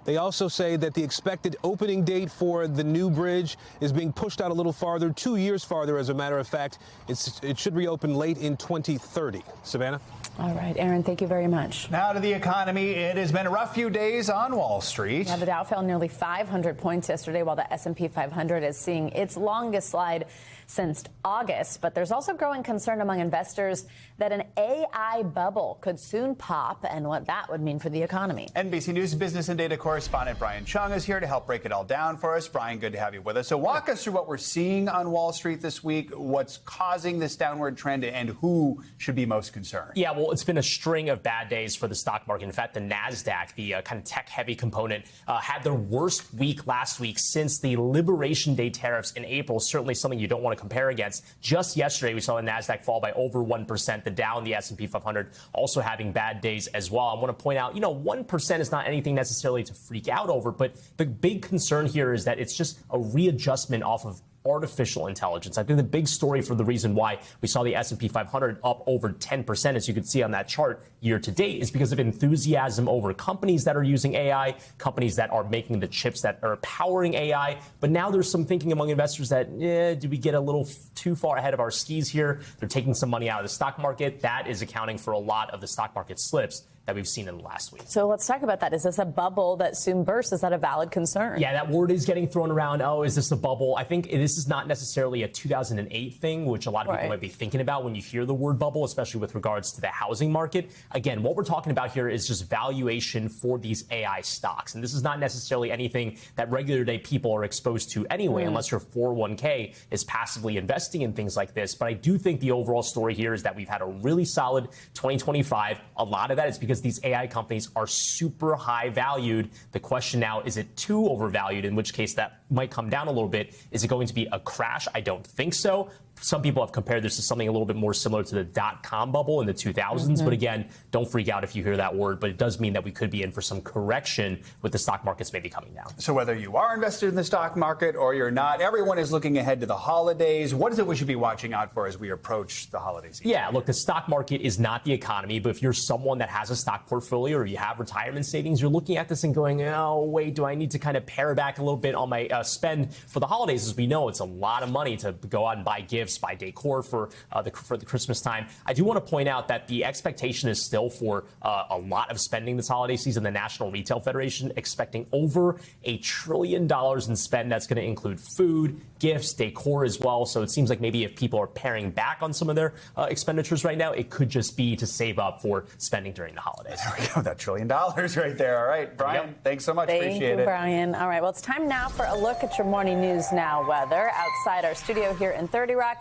They also say that the expected opening date for the new bridge is being pushed out a little farther, 2 years farther, as a matter of fact. It should reopen late in 2030. Savannah? All right, Aaron, thank you very much. Now to the economy. It has been a rough few days on Wall Street. Yeah, the Dow fell nearly 500 points yesterday, while the S&P 500 is seeing its longest slide since August. But there's also growing concern among investors that an AI bubble could soon pop and what that would mean for the economy. NBC News business and data correspondent Brian Chung is here to help break it all down for us. Brian, good to have you with us. So walk us through what we're seeing on Wall Street this week, what's causing this downward trend, and who should be most concerned. Yeah, well, it's been a string of bad days for the stock market. In fact, the NASDAQ, the kind of tech-heavy component, had their worst week last week since the Liberation Day tariffs in April. Certainly something you don't want to compare against. Just yesterday, we saw the NASDAQ fall by over 1%. The Dow and the S&P 500 also having bad days as well. I want to point out, 1% is not anything necessarily to freak out over, but the big concern here is that it's just a readjustment off of artificial intelligence. I think the big story for the reason why we saw the S&P 500 up over 10%, as you can see on that chart year to date, is because of enthusiasm over companies that are using AI, companies that are making the chips that are powering AI. But now there's some thinking among investors that, did we get a little too far ahead of our skis here? They're taking some money out of the stock market. That is accounting for a lot of the stock market slips that we've seen in the last week. So let's talk about that. Is this a bubble that soon bursts? Is that a valid concern? Yeah, that word is getting thrown around. Oh, is this a bubble? I think this is not necessarily a 2008 thing, which a lot of people might be thinking about when you hear the word bubble, especially with regards to the housing market. Again, what we're talking about here is just valuation for these AI stocks. And this is not necessarily anything that regular day people are exposed to anyway, unless your 401k is passively investing in things like this. But I do think the overall story here is that we've had a really solid 2025. A lot of that is because these AI companies are super high valued. The question now, is it too overvalued? In which case that might come down a little bit. Is it going to be a crash? I don't think so. Some people have compared this to something a little bit more similar to the dot-com bubble in the 2000s. But again, don't freak out if you hear that word. But it does mean that we could be in for some correction with the stock markets maybe coming down. So whether you are invested in the stock market or you're not, everyone is looking ahead to the holidays. What is it we should be watching out for as we approach the holiday season? Yeah, look, the stock market is not the economy. But if you're someone that has a stock portfolio or you have retirement savings, you're looking at this and going, oh, wait, do I need to kind of pare back a little bit on my spend for the holidays? As we know, it's a lot of money to go out and buy gifts, buy decor for the Christmas time. I do want to point out that the expectation is still for a lot of spending this holiday season. The National Retail Federation expecting over $1 trillion in spend. That's going to include food, gifts, decor as well. So it seems like maybe if people are paring back on some of their expenditures right now, it could just be to save up for spending during the holidays. There we go. That $1 trillion right there. All right, Brian, thanks so much. Appreciate it. Thank you, Brian. All right, well, it's time now for a look at your morning news now weather outside our studio here in 30 Rock.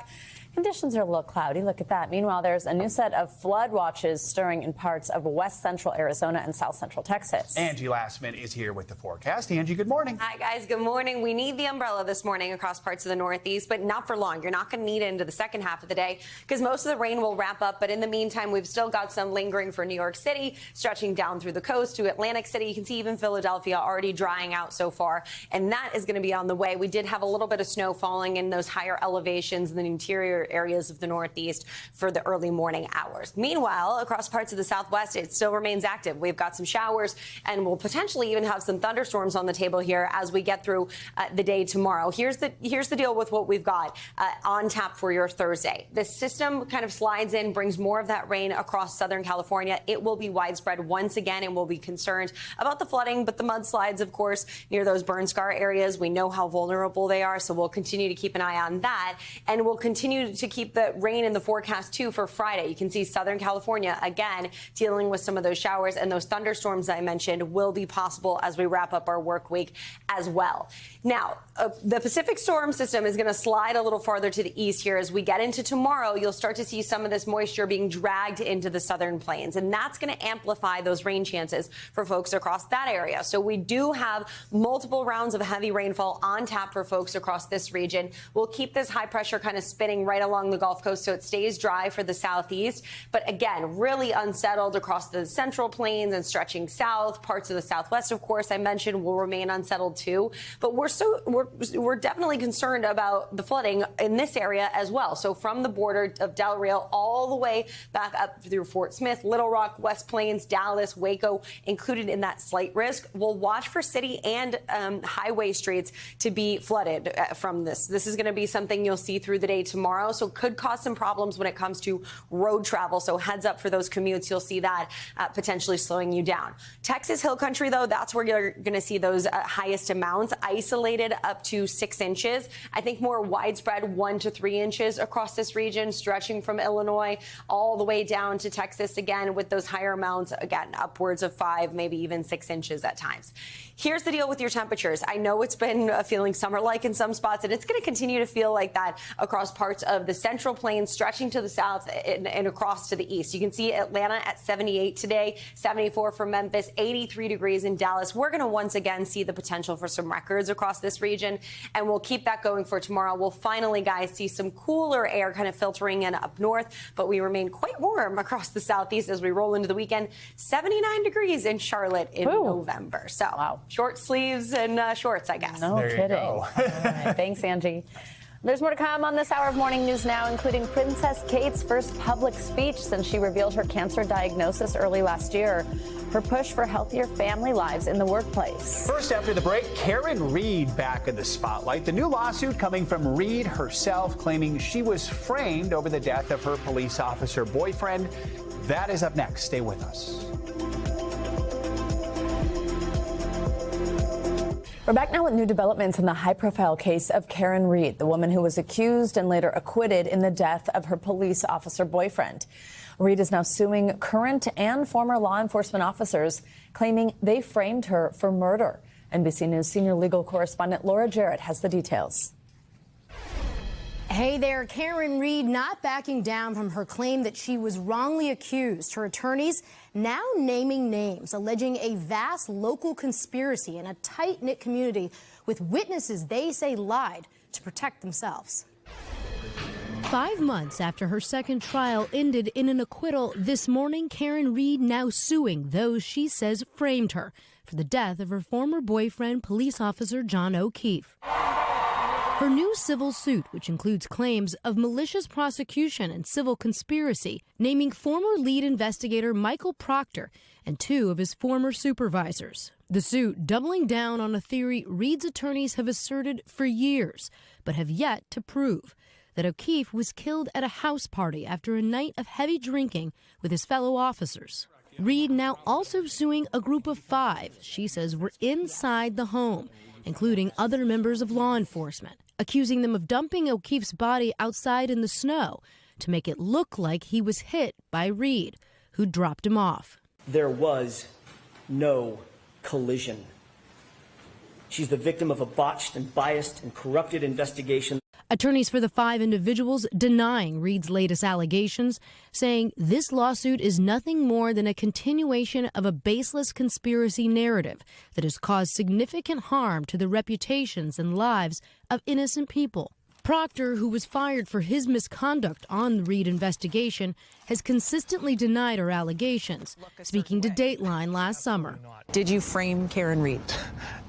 Conditions are a little cloudy. Look at that. Meanwhile, there's a new set of flood watches stirring in parts of west central Arizona and south central Texas. Angie Lastman is here with the forecast. Angie, good morning. Hi, guys. Good morning. We need the umbrella this morning across parts of the Northeast, but not for long. You're not going to need it into the second half of the day because most of the rain will wrap up. But in the meantime, we've still got some lingering for New York City, stretching down through the coast to Atlantic City. You can see even Philadelphia already drying out so far, and that is going to be on the way. We did have a little bit of snow falling in those higher elevations in the interior areas of the Northeast for the early morning hours. Meanwhile, across parts of the Southwest, it still remains active. We've got some showers, and we'll potentially even have some thunderstorms on the table here as we get through the day tomorrow. Here's the deal with what we've got on tap for your Thursday. The system kind of slides in, brings more of that rain across Southern California. It will be widespread once again, and we'll be concerned about the flooding, but the mudslides, of course, near those burn scar areas. We know how vulnerable they are, so we'll continue to keep an eye on that, and we'll continue to keep the rain in the forecast, too, for Friday. You can see Southern California, again, dealing with some of those showers, and those thunderstorms I mentioned will be possible as we wrap up our work week as well. Now, the Pacific storm system is going to slide a little farther to the east here. As we get into tomorrow, you'll start to see some of this moisture being dragged into the southern plains, and that's going to amplify those rain chances for folks across that area. So we do have multiple rounds of heavy rainfall on tap for folks across this region. We'll keep this high pressure kind of spinning right along the Gulf Coast, so it stays dry for the southeast. But again, really unsettled across the central plains and stretching south. Parts of the southwest, of course, I mentioned, will remain unsettled too. But we're definitely concerned about the flooding in this area as well. So from the border of Del Rio all the way back up through Fort Smith, Little Rock, West Plains, Dallas, Waco, included in that slight risk. We'll watch for city and highway streets to be flooded from this. This is going to be something you'll see through the day tomorrow, so could cause some problems when it comes to road travel. So heads up for those commutes. You'll see that potentially slowing you down. Texas Hill Country, though, that's where you're going to see those highest amounts, isolated up to 6 inches. I think more widespread 1 to 3 inches across this region, stretching from Illinois all the way down to Texas again, with those higher amounts, again, upwards of 5, maybe even 6 inches at times. Here's the deal with your temperatures. I know it's been feeling summer-like in some spots, and it's going to continue to feel like that across parts of the central plains, stretching to the south and across to the east. You can see Atlanta at 78 today, 74 for Memphis, 83 degrees in Dallas. We're going to once again see the potential for some records across this region, and we'll keep that going for tomorrow. We'll finally, guys, see some cooler air kind of filtering in up north, but we remain quite warm across the southeast as we roll into the weekend. 79 degrees in Charlotte in November. So short sleeves and shorts, I guess. No kidding. All right. Thanks, Angie. There's more to come on this hour of Morning News Now, including Princess Kate's first public speech since she revealed her cancer diagnosis early last year, her push for healthier family lives in the workplace. First, after the break, Karen Reed back in the spotlight. The new lawsuit coming from Reed herself, claiming she was framed over the death of her police officer boyfriend. That is up next. Stay with us. We're back now with new developments in the high-profile case of Karen Reed, the woman who was accused and later acquitted in the death of her police officer boyfriend. Reed is now suing current and former law enforcement officers, claiming they framed her for murder. NBC News senior legal correspondent Laura Jarrett has the details. Hey there, Karen Reed not backing down from her claim that she was wrongly accused. Her attorneys now naming names, alleging a vast local conspiracy in a tight-knit community with witnesses they say lied to protect themselves. 5 months after her second trial ended in an acquittal, this morning Karen Reed now suing those she says framed her for the death of her former boyfriend, police officer John O'Keefe. Her new civil suit, which includes claims of malicious prosecution and civil conspiracy, naming former lead investigator Michael Proctor and 2 of his former supervisors. The suit doubling down on a theory Reed's attorneys have asserted for years, but have yet to prove, that O'Keefe was killed at a house party after a night of heavy drinking with his fellow officers. Reed now also suing a group of 5 she says were inside the home, including other members of law enforcement, accusing them of dumping O'Keefe's body outside in the snow to make it look like he was hit by Reed, who dropped him off. There was no collision. She's the victim of a botched and biased and corrupted investigation. Attorneys for the 5 individuals denying Reed's latest allegations, saying this lawsuit is nothing more than a continuation of a baseless conspiracy narrative that has caused significant harm to the reputations and lives of innocent people. Proctor, who was fired for his misconduct on the Reed investigation, has consistently denied her allegations, speaking to Dateline last summer. Did you frame Karen Reed?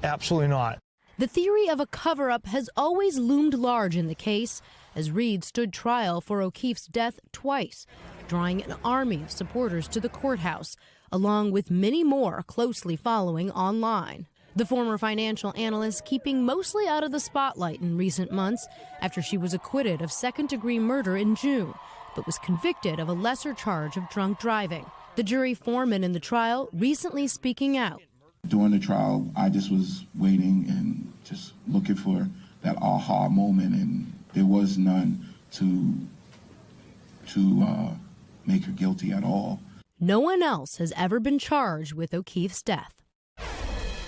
Absolutely not. The theory of a cover-up has always loomed large in the case, as Reed stood trial for O'Keefe's death twice, drawing an army of supporters to the courthouse, along with many more closely following online. The former financial analyst keeping mostly out of the spotlight in recent months after she was acquitted of second-degree murder in June, but was convicted of a lesser charge of drunk driving. The jury foreman in the trial recently speaking out. During the trial, I just was waiting and just looking for that aha moment, and there was none to make her guilty at all. No one else has ever been charged with O'Keefe's death.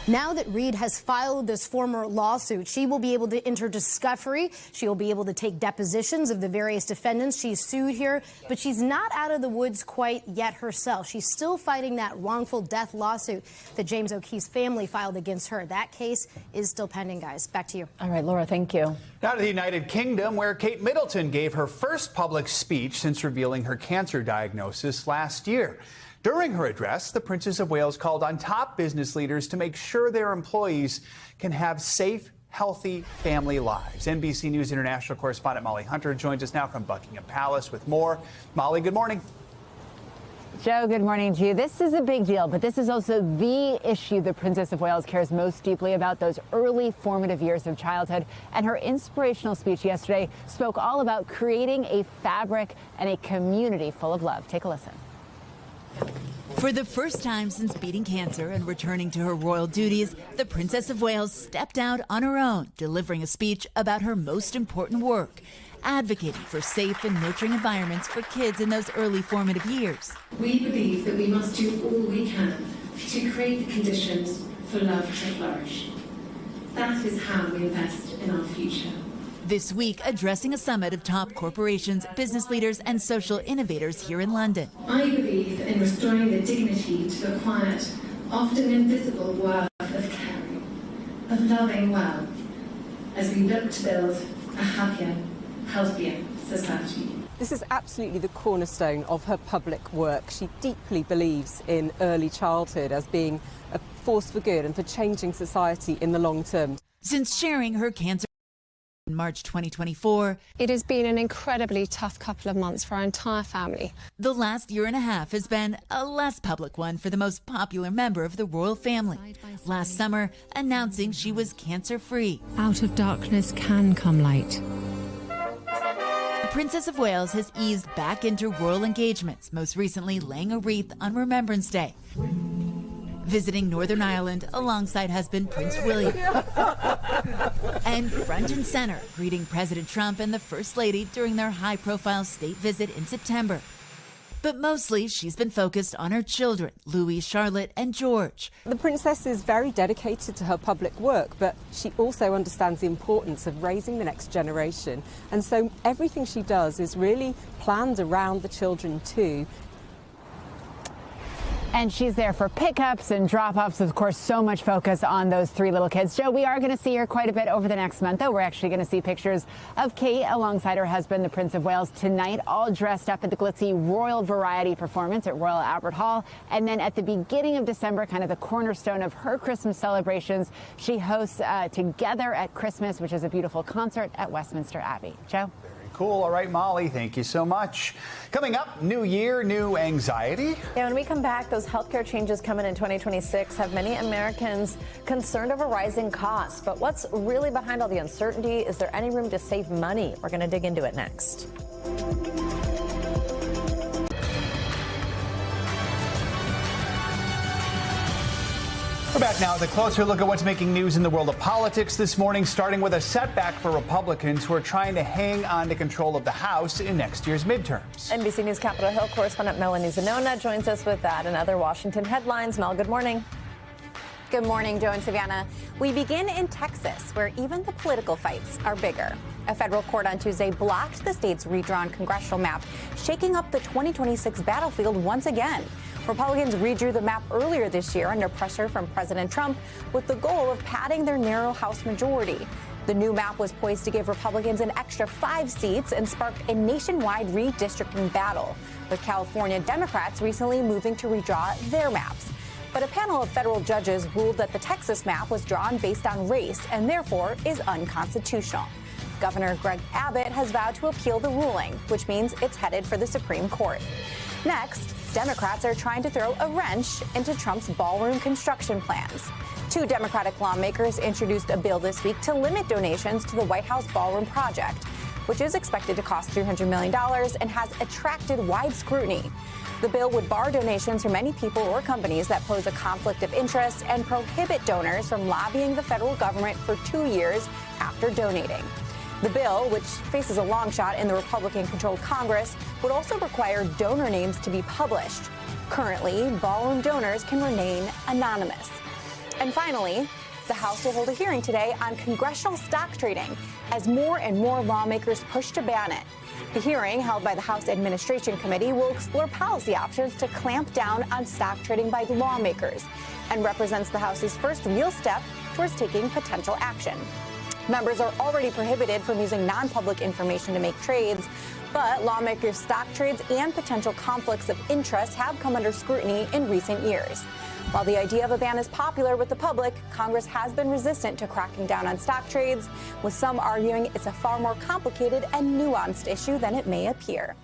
Now that Reid has filed this former lawsuit, she will be able to enter discovery. She will be able to take depositions of the various defendants she's sued here, but she's not out of the woods quite yet herself. She's still fighting that wrongful death lawsuit that James O'Keefe's family filed against her. That case is still pending, guys. Back to you. All right, Laura, thank you. Now to the United Kingdom, where Kate Middleton gave her first public speech since revealing her cancer diagnosis last year. During her address, the Princess of Wales called on top business leaders to make sure their employees can have safe, healthy family lives. NBC News international correspondent Molly Hunter joins us now from Buckingham Palace with more. Molly, good morning. Joe, good morning to you. This is a big deal, but this is also the issue the Princess of Wales cares most deeply about, those early formative years of childhood. And her inspirational speech yesterday spoke all about creating a fabric and a community full of love. Take a listen. For the first time since beating cancer and returning to her royal duties, the Princess of Wales stepped out on her own, delivering a speech about her most important work, advocating for safe and nurturing environments for kids in those early formative years. We believe that we must do all we can to create the conditions for love to flourish. That is how we invest in our future. This week, addressing a summit of top corporations, business leaders, and social innovators here in London. I believe in restoring the dignity to the quiet, often invisible world of caring, of loving well, as we look to build a happier, healthier society. This is absolutely the cornerstone of her public work. She deeply believes in early childhood as being a force for good and for changing society in the long term. Since sharing her cancer in March 2024, it has been an incredibly tough couple of months for our entire family. The last year and a half has been a less public one for the most popular member of the royal family. Last summer, announcing she was cancer-free. Out of darkness can come light. The Princess of Wales has eased back into royal engagements, most recently laying a wreath on Remembrance Day, visiting Northern Ireland alongside husband Prince William, and front and center greeting President Trump and the First Lady during their high-profile state visit in September. But mostly, she's been focused on her children, Louis, Charlotte, and George. The Princess is very dedicated to her public work, but she also understands the importance of raising the next generation. And so everything she does is really planned around the children too. And she's there for pickups and drop-offs. Of course, so much focus on those three little kids. Joe, we are going to see her quite a bit over the next month, though. We're actually going to see pictures of Kate alongside her husband, the Prince of Wales, tonight, all dressed up at the glitzy Royal Variety performance at Royal Albert Hall. And then at the beginning of December, kind of the cornerstone of her Christmas celebrations, she hosts Together at Christmas, which is a beautiful concert at Westminster Abbey. Joe? Cool. All right, Molly, thank you so much. Coming up, new year, new anxiety. Yeah, when we come back, those healthcare changes coming in 2026 have many Americans concerned over rising costs. But what's really behind all the uncertainty? Is there any room to save money? We're going to dig into it next. We're back now with a closer look at what's making news in the world of politics this morning, starting with a setback for Republicans who are trying to hang on to control of the House in next year's midterms. NBC News Capitol Hill correspondent Melanie Zanona joins us with that and other Washington headlines. Mel, good morning. Good morning, Joe and Savannah. We begin in Texas, where even the political fights are bigger. A federal court on Tuesday blocked the state's redrawn congressional map, shaking up the 2026 battlefield once again. Republicans redrew the map earlier this year under pressure from President Trump with the goal of padding their narrow House majority. The new map was poised to give Republicans an extra 5 seats and sparked a nationwide redistricting battle, with California Democrats recently moving to redraw their maps. But a panel of federal judges ruled that the Texas map was drawn based on race and therefore is unconstitutional. Governor Greg Abbott has vowed to appeal the ruling, which means it's headed for the Supreme Court. Next, Democrats are trying to throw a wrench into Trump's ballroom construction plans. 2 Democratic lawmakers introduced a bill this week to limit donations to the White House ballroom project, which is expected to cost $300 million and has attracted wide scrutiny. The bill would bar donations from any people or companies that pose a conflict of interest and prohibit donors from lobbying the federal government for 2 years after donating. The bill, which faces a long shot in the Republican-controlled Congress, would also require donor names to be published. Currently, ballroom donors can remain anonymous. And finally, the House will hold a hearing today on congressional stock trading as more and more lawmakers push to ban it. The hearing, held by the House Administration Committee, will explore policy options to clamp down on stock trading by lawmakers and represents the House's first real step towards taking potential action. Members are already prohibited from using non-public information to make trades, but lawmakers' stock trades and potential conflicts of interest have come under scrutiny in recent years. While the idea of a ban is popular with the public, Congress has been resistant to cracking down on stock trades, with some arguing it's a far more complicated and nuanced issue than it may appear.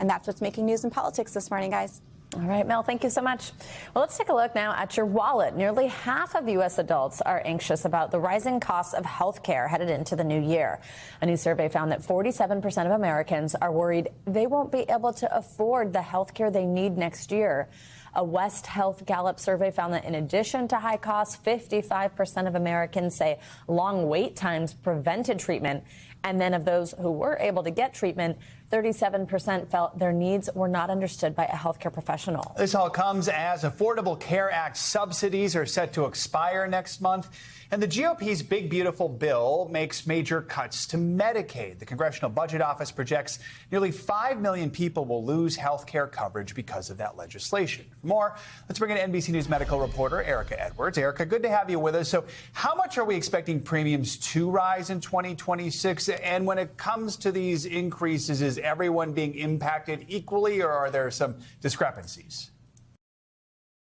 And that's what's making news in politics this morning, guys. All right, Mel, thank you so much. Well, let's take a look now at your wallet. Nearly half of U.S. adults are anxious about the rising costs of health care headed into the new year. A new survey found that 47% of Americans are worried they won't be able to afford the health care they need next year. A West Health Gallup survey found that in addition to high costs, 55% of Americans say long wait times prevented treatment. And then of those who were able to get treatment, 37% felt their needs were not understood by a healthcare professional. This all comes as Affordable Care Act subsidies are set to expire next month. And the GOP's Big Beautiful Bill makes major cuts to Medicaid. The Congressional Budget Office projects nearly 5 million people will lose health care coverage because of that legislation. For more, let's bring in NBC News medical reporter Erica Edwards. Erica, good to have you with us. So how much are we expecting premiums to rise in 2026? And when it comes to these increases, is everyone being impacted equally, or are there some discrepancies?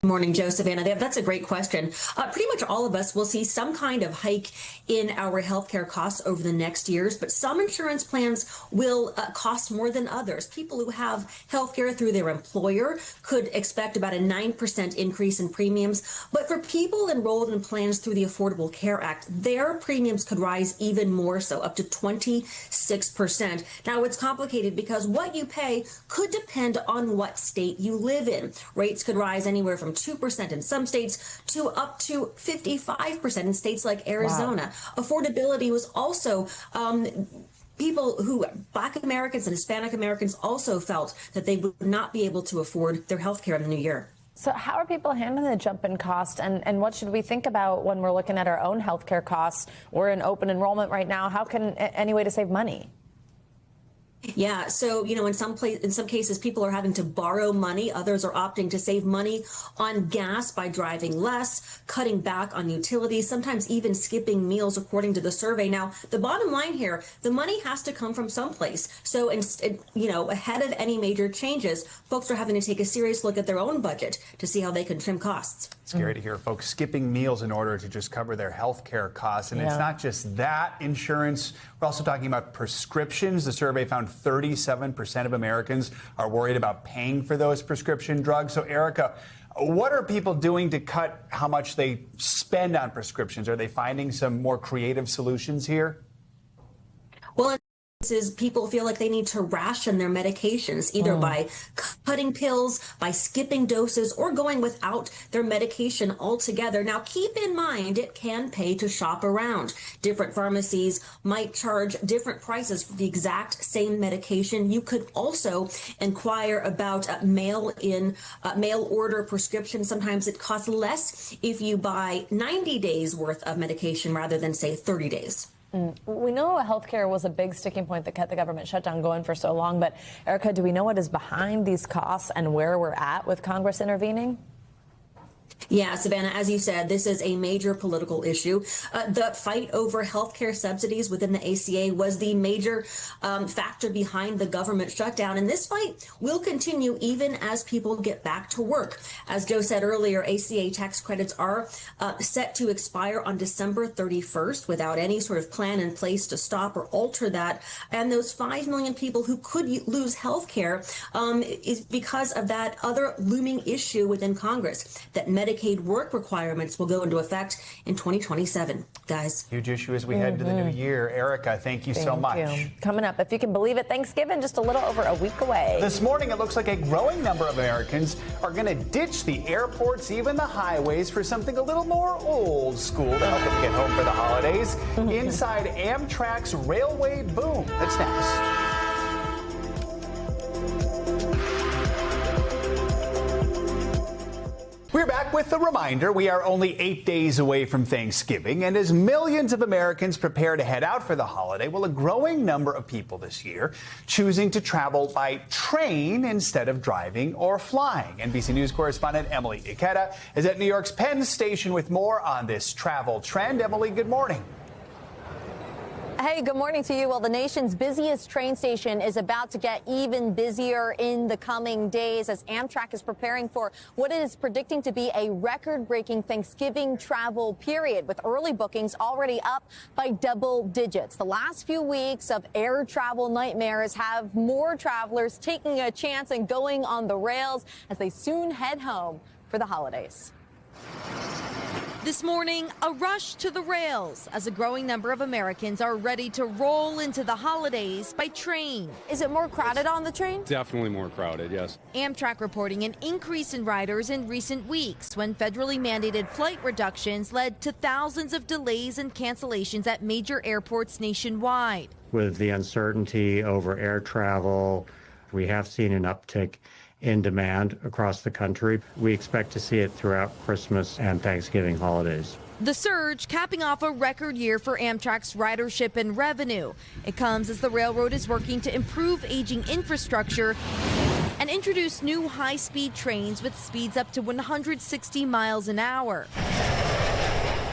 Good morning, Joe, Savannah. That's a great question. Pretty much all of us will see some kind of hike in our healthcare costs over the next years, but some insurance plans will cost more than others. People who have healthcare through their employer could expect about a 9% increase in premiums. But for people enrolled in plans through the Affordable Care Act, their premiums could rise even more so, up to 26%. Now, it's complicated because what you pay could depend on what state you live in. Rates could rise anywhere from 2% in some states to up to 55% in states like Arizona. Wow. Affordability was also Black Americans and Hispanic Americans also felt that they would not be able to afford their health care in the new year. So how are people handling the jump in cost, and what should we think about when we're looking at our own healthcare costs? We're in open enrollment right now. How can any way to save money? Yeah, so, in some cases, people are having to borrow money. Others are opting to save money on gas by driving less, cutting back on utilities, sometimes even skipping meals, according to the survey. Now, the bottom line here, the money has to come from someplace. So, ahead of any major changes, folks are having to take a serious look at their own budget to see how they can trim costs. Scary to hear folks skipping meals in order to just cover their health care costs. And it's not just that insurance. We're also talking about prescriptions. The survey found 37% of Americans are worried about paying for those prescription drugs. So, Erica, what are people doing to cut how much they spend on prescriptions? Are they finding some more creative solutions here? Well, people feel like they need to ration their medications, either by cutting pills, by skipping doses, or going without their medication altogether. Now, keep in mind, it can pay to shop around. Different pharmacies might charge different prices for the exact same medication. You could also inquire about mail order prescriptions. Sometimes it costs less if you buy 90 days worth of medication rather than, say, 30 days. We know healthcare was a big sticking point that kept the government shutdown going for so long. But, Erica, do we know what is behind these costs and where we're at with Congress intervening? Yeah, Savannah, as you said, this is a major political issue. The fight over healthcare subsidies within the ACA was the major factor behind the government shutdown. And this fight will continue even as people get back to work. As Joe said earlier, ACA tax credits are set to expire on December 31st without any sort of plan in place to stop or alter that. And those 5 million people who could lose healthcare is because of that other looming issue within Congress, that Medicaid work requirements will go into effect in 2027. Guys. Huge issue as we head into the new year. Erica, thank you so much. Coming up, if you can believe it, Thanksgiving just a little over a week away. This morning, it looks like a growing number of Americans are going to ditch the airports, even the highways, for something a little more old school to help them get home for the holidays. Inside Amtrak's railway boom. That's next. We're back. Back with the reminder, we are only 8 days away from Thanksgiving, and as millions of Americans prepare to head out for the holiday, well, a growing number of people this year choosing to travel by train instead of driving or flying. NBC News correspondent Emily Ikeda is at New York's Penn Station with more on this travel trend. Emily, good morning. Hey, good morning to you. Well, the nation's busiest train station is about to get even busier in the coming days as Amtrak is preparing for what it is predicting to be a record-breaking Thanksgiving travel period, with early bookings already up by double digits. The last few weeks of air travel nightmares have more travelers taking a chance and going on the rails as they soon head home for the holidays. This morning, a rush to the rails as a growing number of Americans are ready to roll into the holidays by train. Is it more crowded on the train? Definitely more crowded, yes. Amtrak reporting an increase in riders in recent weeks when federally mandated flight reductions led to thousands of delays and cancellations at major airports nationwide. With the uncertainty over air travel, we have seen an uptick in demand across the country. We expect to see it throughout Christmas and Thanksgiving holidays. The surge capping off a record year for Amtrak's ridership and revenue. It comes as the railroad is working to improve aging infrastructure and introduce new high-speed trains with speeds up to 160 miles an hour.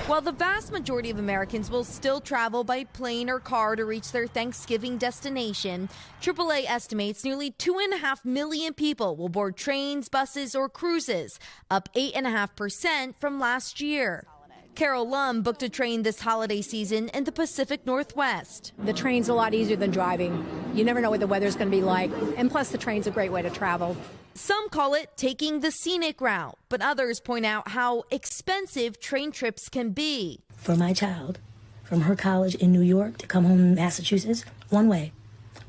While the vast majority of Americans will still travel by plane or car to reach their Thanksgiving destination, AAA estimates nearly 2.5 million people will board trains, buses, or cruises, up 8.5% from last year. Carol Lum booked a train this holiday season in the Pacific Northwest. The train's a lot easier than driving. You never know what the weather's going to be like, and plus the train's a great way to travel. Some call it taking the scenic route, but others point out how expensive train trips can be. For my child, from her college in New York to come home in Massachusetts, one way,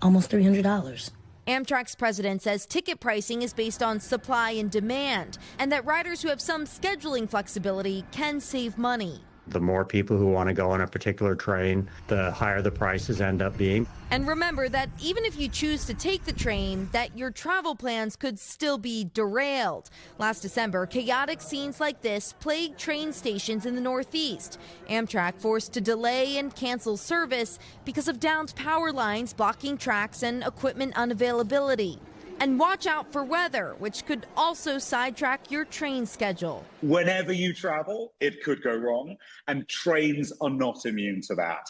almost $300. Amtrak's president says ticket pricing is based on supply and demand, and that riders who have some scheduling flexibility can save money. The more people who want to go on a particular train, the higher the prices end up being. And remember that even if you choose to take the train, that your travel plans could still be derailed. Last December, chaotic scenes like this plagued train stations in the Northeast. Amtrak forced to delay and cancel service because of downed power lines blocking tracks and equipment unavailability. And watch out for weather, which could also sidetrack your train schedule. Whenever you travel, it could go wrong, and trains are not immune to that.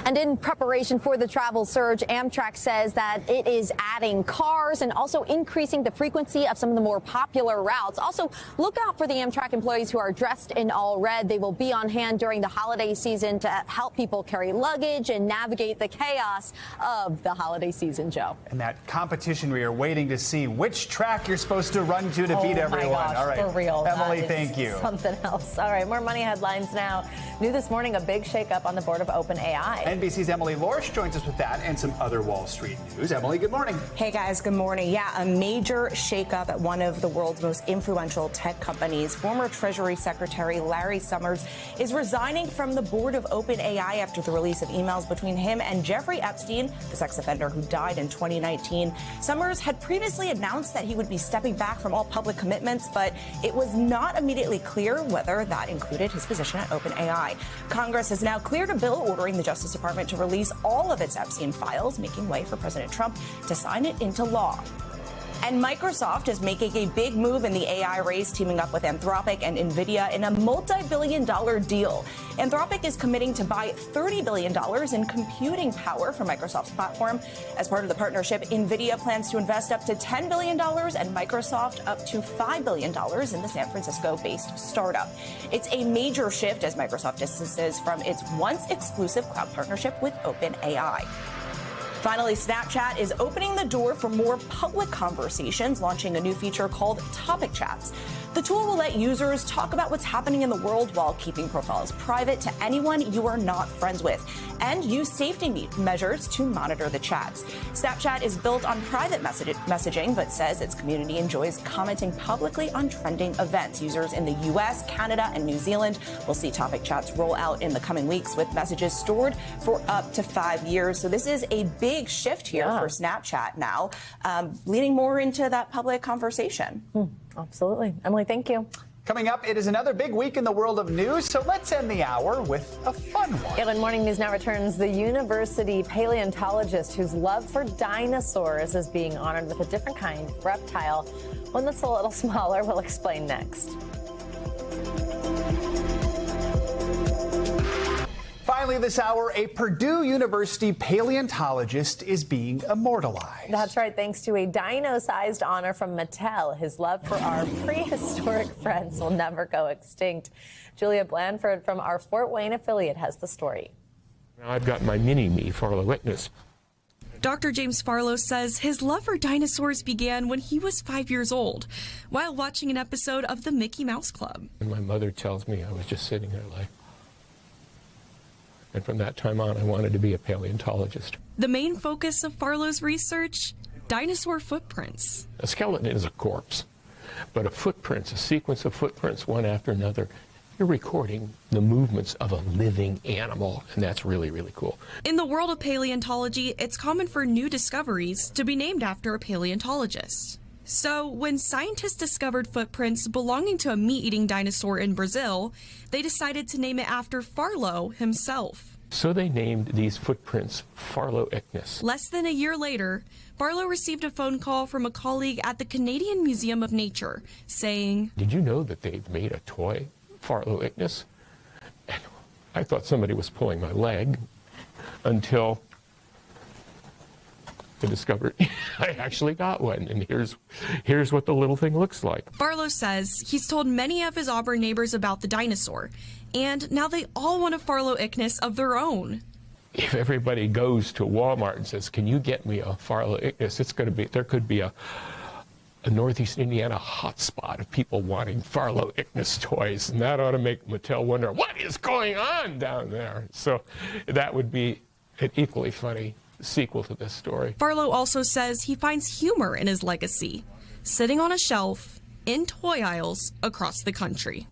And in preparation for the travel surge, Amtrak says that it is adding cars and also increasing the frequency of some of the more popular routes. Also, look out for the Amtrak employees who are dressed in all red. They will be on hand during the holiday season to help people carry luggage and navigate the chaos of the holiday season, Joe. And that competition we are waiting to see which track you're supposed to run to beat everyone. My gosh, all right, for real. Emily, thank you. Something else. All right, more money headlines now. New this morning, a big shakeup on the board of OpenAI. NBC's Emily Lorsch joins us with that and some other Wall Street news. Emily, good morning. Hey, guys, good morning. Yeah, a major shakeup at one of the world's most influential tech companies. Former Treasury Secretary Larry Summers is resigning from the board of OpenAI after the release of emails between him and Jeffrey Epstein, the sex offender who died in 2019. Summers had previously announced that he would be stepping back from all public commitments, but it was not immediately clear whether that included his position at OpenAI. Congress has now cleared a bill ordering the Justice Department to release all of its Epstein files, making way for President Trump to sign it into law. And Microsoft is making a big move in the AI race, teaming up with Anthropic and NVIDIA in a multi-billion-dollar deal. Anthropic is committing to buy $30 billion in computing power for Microsoft's platform. As part of the partnership, NVIDIA plans to invest up to $10 billion and Microsoft up to $5 billion in the San Francisco-based startup. It's a major shift as Microsoft distances from its once exclusive cloud partnership with OpenAI. Finally, Snapchat is opening the door for more public conversations, launching a new feature called Topic Chats. The tool will let users talk about what's happening in the world while keeping profiles private to anyone you are not friends with, and use safety measures to monitor the chats. Snapchat is built on private messaging, but says its community enjoys commenting publicly on trending events. Users in the U.S., Canada, and New Zealand will see Topic Chats roll out in the coming weeks with messages stored for up to 5 years. So this is a big big shift here for Snapchat now, leading more into that public conversation. Absolutely. Emily, thank you. Coming up, it is another big week in the world of news, so let's end the hour with a fun one. Good Morning News Now returns. The university paleontologist whose love for dinosaurs is being honored with a different kind of reptile, one that's a little smaller. We'll explain next. Finally this hour, a Purdue University paleontologist is being immortalized. That's right, thanks to a dino-sized honor from Mattel. His love for our prehistoric friends will never go extinct. Julia Blandford from our Fort Wayne affiliate has the story. I've got my mini-me, Farlow-Ickness. Dr. James Farlow says his love for dinosaurs began when he was 5 years old, while watching an episode of the Mickey Mouse Club. And my mother tells me I was just sitting there like... And from that time on, I wanted to be a paleontologist. The main focus of Farlow's research, dinosaur footprints. A skeleton is a corpse, but a footprint's a sequence of footprints, one after another. You're recording the movements of a living animal, and that's really, really cool. In the world of paleontology, it's common for new discoveries to be named after a paleontologist. So, when scientists discovered footprints belonging to a meat-eating dinosaur in Brazil, they decided to name it after Farlow himself. So they named these footprints Farlow-Ickness. Less than a year later, Farlow received a phone call from a colleague at the Canadian Museum of Nature, saying, "Did you know that they've made a toy, Farlow-Ickness?" And I thought somebody was pulling my leg until I discovered I actually got one, and here's what the little thing looks like. Farlow says he's told many of his Auburn neighbors about the dinosaur, and now they all want a Farlow-Ickness of their own. If everybody goes to Walmart and says, "Can you get me a Farlow-Ickness?" there could be a Northeast Indiana hotspot of people wanting Farlow-Ickness toys, and that ought to make Mattel wonder what is going on down there. So that would be an equally funny sequel to this story. Farlow also says he finds humor in his legacy, sitting on a shelf in toy aisles across the country.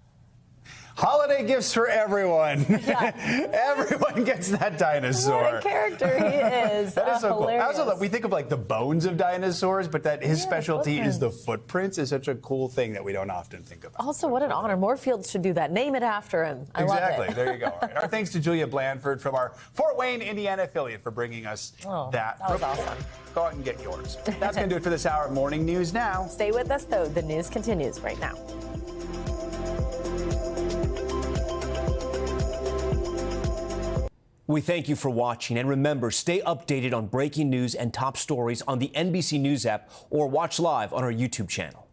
Holiday gifts for everyone. Yeah. Everyone gets that dinosaur. What a character he is. That is so hilarious. cool. Also, we think of like the bones of dinosaurs, but that his specialty is the footprints is such a cool thing that we don't often think about. Also, what an honor. More fields should do that. Name it after him. I love it. There you go. All right. Our thanks to Julia Blandford from our Fort Wayne, Indiana affiliate for bringing us that was report. awesome. Go out and get yours. That's going to do it for this hour of Morning News Now. Stay with us, though. The news continues right now. We thank you for watching, and remember, stay updated on breaking news and top stories on the NBC News app or watch live on our YouTube channel.